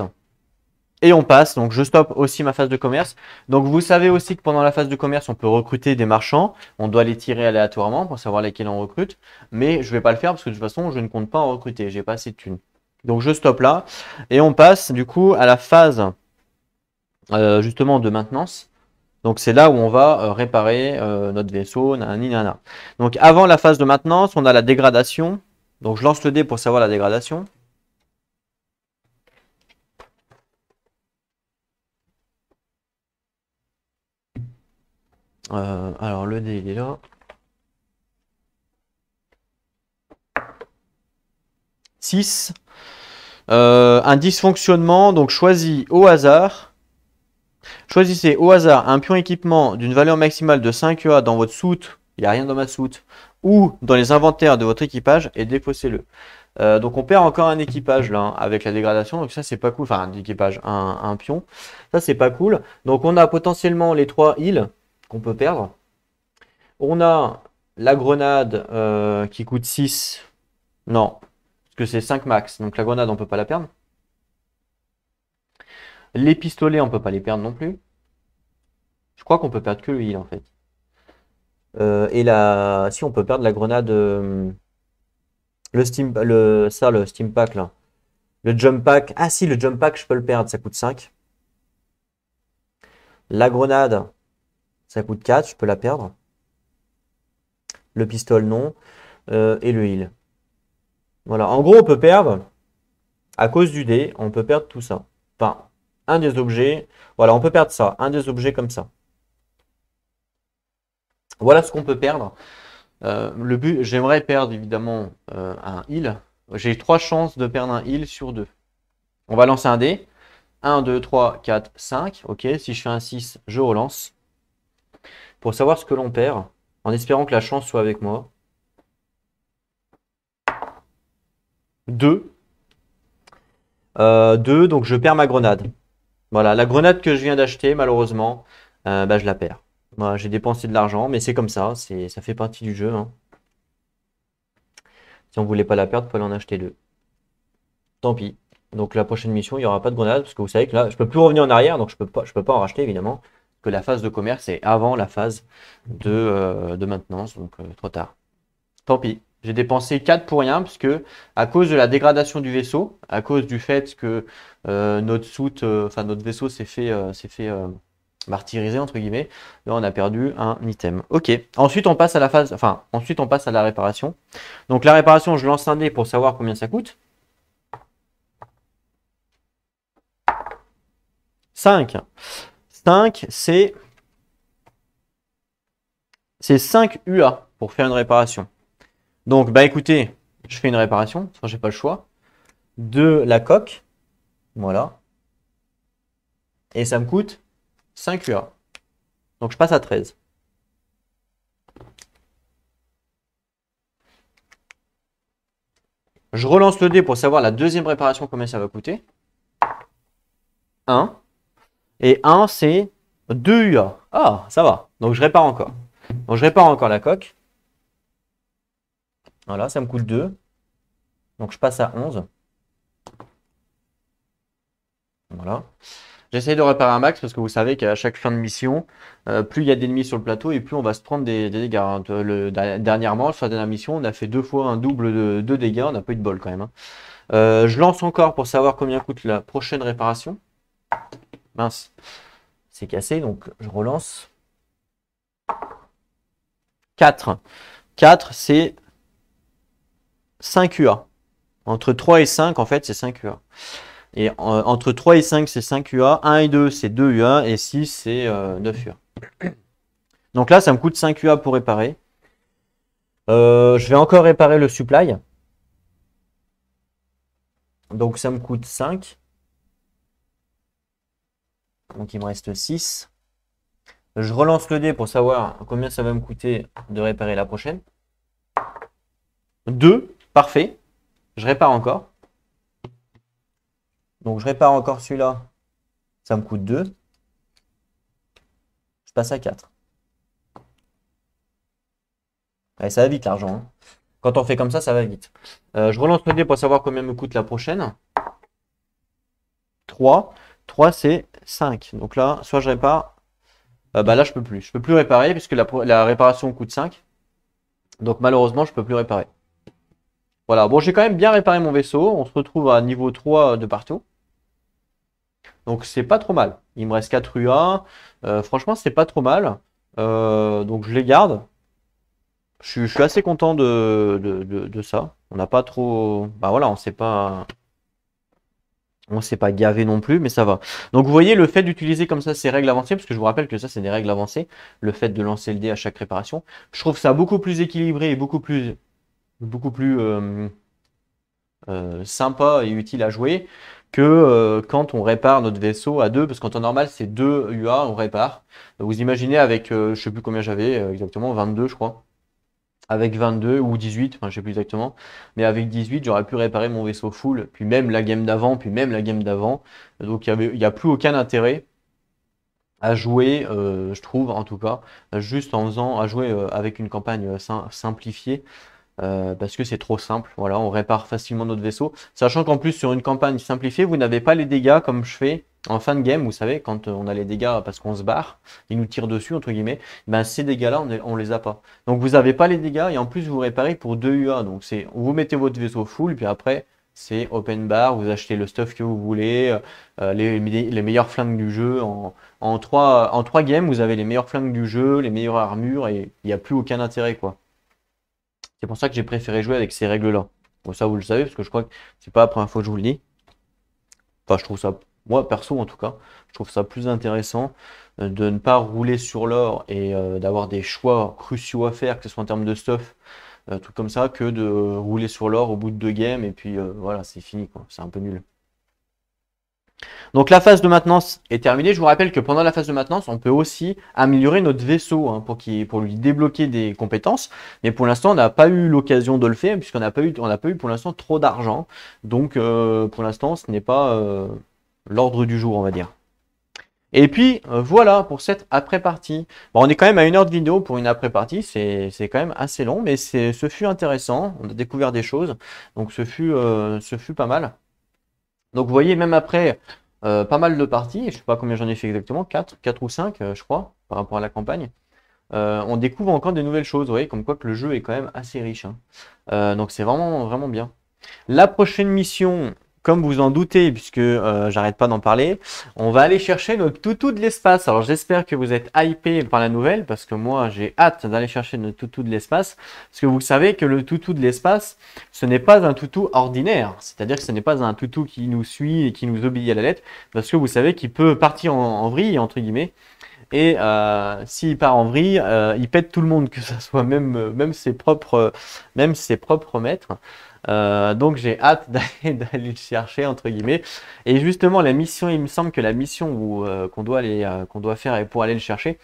Et on passe, donc je stoppe aussi ma phase de commerce. Donc vous savez aussi que pendant la phase de commerce, on peut recruter des marchands. On doit les tirer aléatoirement pour savoir lesquels on recrute. Mais je ne vais pas le faire parce que de toute façon, je ne compte pas en recruter. J'ai pas assez de thunes. Donc je stoppe là. Et on passe du coup à la phase justement de maintenance. Donc c'est là où on va réparer notre vaisseau, nanani, nana. Donc avant la phase de maintenance, on a la dégradation. Donc je lance le dé pour savoir la dégradation. Alors le dé il est là. 6. Un dysfonctionnement, donc choisis au hasard. Choisissez au hasard un pion équipement d'une valeur maximale de 5 EA dans votre soute, il n'y a rien dans ma soute, ou dans les inventaires de votre équipage et défaussez-le. Donc on perd encore un équipage là, hein, avec la dégradation, donc ça c'est pas cool, enfin un équipage, un pion, ça c'est pas cool. Donc on a potentiellement les 3 heals qu'on peut perdre. On a la grenade qui coûte 6, non, parce que c'est 5 max, donc la grenade on peut pas la perdre. Les pistolets on peut pas les perdre non plus. Je crois qu'on peut perdre que le heal en fait. Et la, si on peut perdre la grenade, le steam pack là. Le jump pack. Ah si, le jump pack, je peux le perdre, ça coûte 5. La grenade, ça coûte 4, je peux la perdre. Le pistolet, non. Et le heal. Voilà, en gros, on peut perdre, à cause du dé, on peut perdre tout ça. Enfin, un des objets, voilà, on peut perdre ça, un des objets comme ça. Voilà ce qu'on peut perdre. Le but, j'aimerais perdre évidemment un heal. J'ai 3 chances de perdre un heal sur 2. On va lancer un dé. 1, 2, 3, 4, 5. Ok, si je fais un 6, je relance. Pour savoir ce que l'on perd, en espérant que la chance soit avec moi. 2. 2, donc je perds ma grenade. Voilà, la grenade que je viens d'acheter, malheureusement, bah, je la perds. Voilà, j'ai dépensé de l'argent, mais c'est comme ça, ça fait partie du jeu, hein. Si on voulait pas la perdre, il fallait en acheter 2. Tant pis. Donc la prochaine mission, il n'y aura pas de grenade, parce que vous savez que là, je peux plus revenir en arrière, donc je peux pas en racheter, évidemment. Que la phase de commerce est avant la phase de maintenance, donc trop tard. Tant pis. J'ai dépensé 4 pour rien, puisque à cause de la dégradation du vaisseau, à cause du fait que notre soute, enfin notre vaisseau s'est fait martyriser entre guillemets, là on a perdu un item. Ok. Ensuite on passe à la phase, enfin ensuite on passe à la réparation. Donc la réparation, je lance un dé pour savoir combien ça coûte. 5. 5, c'est 5 UA pour faire une réparation. Donc, bah écoutez, je fais une réparation, parce que j'ai pas le choix, de la coque. Voilà. Et ça me coûte 5 UA. Donc, je passe à 13. Je relance le dé pour savoir la deuxième réparation, combien ça va coûter. 1. Et 1, c'est 2 UA. Ah, ça va. Donc, je répare encore. Donc, je répare encore la coque. Voilà, ça me coûte 2. Donc, je passe à 11. Voilà. J'essaye de réparer un max parce que vous savez qu'à chaque fin de mission, plus il y a d'ennemis sur le plateau et plus on va se prendre des dégâts, hein. Dernièrement, sur la dernière mission, on a fait 2 fois un double de dégâts. On n'a pas eu de bol quand même, hein. Je lance encore pour savoir combien coûte la prochaine réparation. Mince, c'est cassé, donc je relance. 4. 4, c'est 5 UA. Entre 3 et 5, en fait, c'est 5 UA. Et entre 3 et 5, c'est 5 UA. 1 et 2, c'est 2 UA. Et 6, c'est 9 UA. Donc là, ça me coûte 5 UA pour réparer. Je vais encore réparer le supply. Donc ça me coûte 5. Donc il me reste 6. Je relance le dé pour savoir combien ça va me coûter de réparer la prochaine. 2, parfait. Je répare encore. Donc je répare encore celui-là. Ça me coûte 2. Je passe à 4. Allez, ça va vite l'argent, hein. Quand on fait comme ça va vite. Je relance le dé pour savoir combien me coûte la prochaine. 3. 3, c'est 5. Donc là, soit je répare. Bah là, je peux plus. Je peux plus réparer puisque la réparation coûte 5. Donc malheureusement, je peux plus réparer. Voilà, bon, j'ai quand même bien réparé mon vaisseau. On se retrouve à niveau 3 de partout. Donc c'est pas trop mal. Il me reste 4 UA. Franchement, c'est pas trop mal. Donc je les garde. Je suis assez content de ça. On n'a pas trop. Bah voilà, on s'est pas gavé non plus, mais ça va. Donc vous voyez, le fait d'utiliser comme ça ces règles avancées, parce que je vous rappelle que ça c'est des règles avancées, le fait de lancer le dé à chaque réparation, je trouve ça beaucoup plus équilibré et beaucoup plus sympa et utile à jouer que quand on répare notre vaisseau à 2, parce qu'en temps normal c'est 2 UA, on répare. Vous imaginez avec, je sais plus combien j'avais exactement, 22 je crois. Avec 22 ou 18, enfin je sais plus exactement, mais avec 18 j'aurais pu réparer mon vaisseau full, puis même la game d'avant, puis même la game d'avant. Donc il n'y a plus aucun intérêt à jouer, je trouve en tout cas, juste en faisant, à jouer avec une campagne simplifiée. Parce que c'est trop simple. Voilà, on répare facilement notre vaisseau. Sachant qu'en plus, sur une campagne simplifiée, vous n'avez pas les dégâts comme je fais en fin de game. Vous savez, quand on a les dégâts parce qu'on se barre, ils nous tirent dessus, entre guillemets, ben ces dégâts-là, on les a pas. Donc vous n'avez pas les dégâts et en plus, vous réparez pour 2 UA. Donc vous mettez votre vaisseau full, puis après, c'est open bar, vous achetez le stuff que vous voulez, les meilleures flingues du jeu. En 3 games, vous avez les meilleures flingues du jeu, les meilleures armures et il n'y a plus aucun intérêt, quoi. C'est pour ça que j'ai préféré jouer avec ces règles-là. Bon, ça, vous le savez, parce que je crois que c'est pas la première fois que je vous le dis. Enfin, je trouve ça, moi, perso, en tout cas, je trouve ça plus intéressant de ne pas rouler sur l'or et d'avoir des choix cruciaux à faire, que ce soit en termes de stuff, tout comme ça, que de rouler sur l'or au bout de 2 games et puis voilà, c'est fini, quoi. C'est un peu nul. Donc la phase de maintenance est terminée. Je vous rappelle que pendant la phase de maintenance, on peut aussi améliorer notre vaisseau hein, pour lui débloquer des compétences. Mais pour l'instant, on n'a pas eu l'occasion de le faire puisqu'on n'a pas eu pour l'instant trop d'argent. Donc pour l'instant, ce n'est pas l'ordre du jour, on va dire. Et puis voilà pour cette après-partie. Bon, on est quand même à 1 heure de vidéo pour une après-partie. C'est quand même assez long, mais ce fut intéressant. On a découvert des choses. Donc ce fut pas mal. Donc vous voyez, même après pas mal de parties, je ne sais pas combien j'en ai fait exactement, 4 ou 5 je crois, par rapport à la campagne, on découvre encore des nouvelles choses, vous voyez, comme quoi que le jeu est quand même assez riche, hein. Donc c'est vraiment, vraiment bien. La prochaine mission, comme vous en doutez, puisque j'arrête pas d'en parler, on va aller chercher notre toutou de l'espace. Alors j'espère que vous êtes hypé par la nouvelle, parce que moi j'ai hâte d'aller chercher notre toutou de l'espace, parce que vous savez que le toutou de l'espace, ce n'est pas un toutou ordinaire, c'est-à-dire que ce n'est pas un toutou qui nous suit et qui nous obéit à la lettre, parce que vous savez qu'il peut partir en vrille, entre guillemets, et s'il part en vrille, il pète tout le monde, que ce soit même ses propres maîtres. Donc j'ai hâte d'aller le chercher entre guillemets. Et justement la mission, il me semble que la mission qu'on doit faire et pour aller le chercher,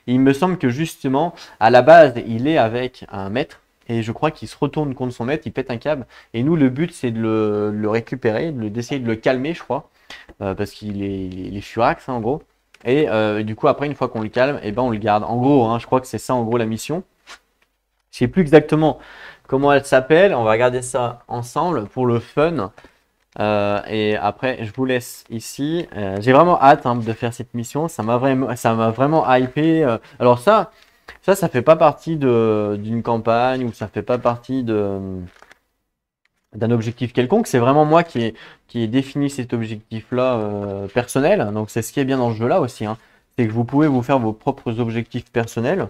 il me semble que justement à la base il est avec un maître. Et je crois qu'il se retourne contre son maître, il pète un câble. Et nous, le but, c'est de le récupérer, d'essayer de le calmer, je crois. Parce il est furax, hein, en gros. Et du coup, après, une fois qu'on le calme, eh ben, on le garde. En gros, hein, je crois que c'est ça, en gros, la mission. Je sais plus exactement comment elle s'appelle. On va regarder ça ensemble pour le fun. Et après, je vous laisse ici. J'ai vraiment hâte hein, de faire cette mission. Ça m'a vraiment hypé. Alors ça fait pas partie d'une campagne ou ça fait pas partie d'un objectif quelconque. C'est vraiment moi qui ai défini cet objectif-là personnel. Donc c'est ce qui est bien dans ce jeu-là aussi, hein. C'est que vous pouvez vous faire vos propres objectifs personnels.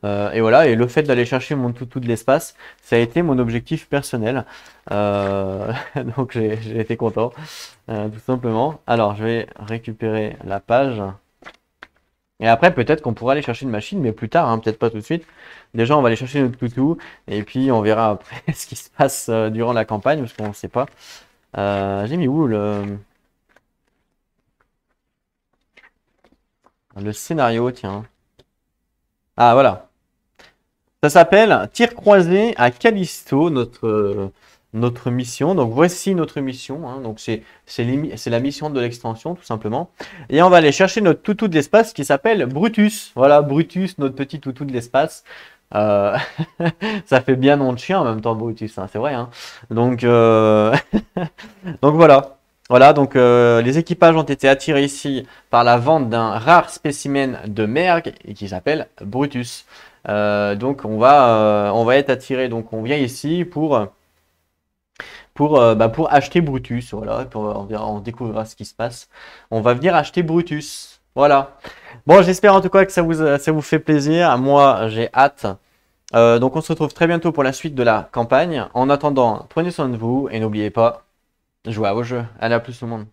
Et voilà, et le fait d'aller chercher mon toutou de l'espace, ça a été mon objectif personnel. Euh, donc j'ai été content, tout simplement. Alors je vais récupérer la page. Et après, peut-être qu'on pourra aller chercher une machine, mais plus tard, hein, peut-être pas tout de suite. Déjà, on va aller chercher notre toutou, et puis on verra après ce qui se passe durant la campagne, parce qu'on ne sait pas. J'ai mis où le scénario, tiens. Ah, voilà. Ça s'appelle Tir croisé à Callisto, notre mission. Donc voici notre mission, hein. Donc c'est la mission de l'extension, tout simplement. Et on va aller chercher notre toutou de l'espace qui s'appelle Brutus. Voilà, Brutus, notre petit toutou de l'espace. Euh, Ça fait bien nom de chien en même temps, Brutus, hein, c'est vrai, hein. Donc, donc voilà. Voilà, donc les équipages ont été attirés ici par la vente d'un rare spécimen de mergue et qui s'appelle Brutus. Donc on va être attiré. Donc on vient ici pour acheter Brutus. Voilà, on découvrira ce qui se passe. On va venir acheter Brutus. Voilà. Bon, j'espère en tout cas que ça vous fait plaisir. Moi, j'ai hâte. Donc on se retrouve très bientôt pour la suite de la campagne. En attendant, prenez soin de vous et n'oubliez pas, jouez à vos jeux. Allez, à plus tout le monde.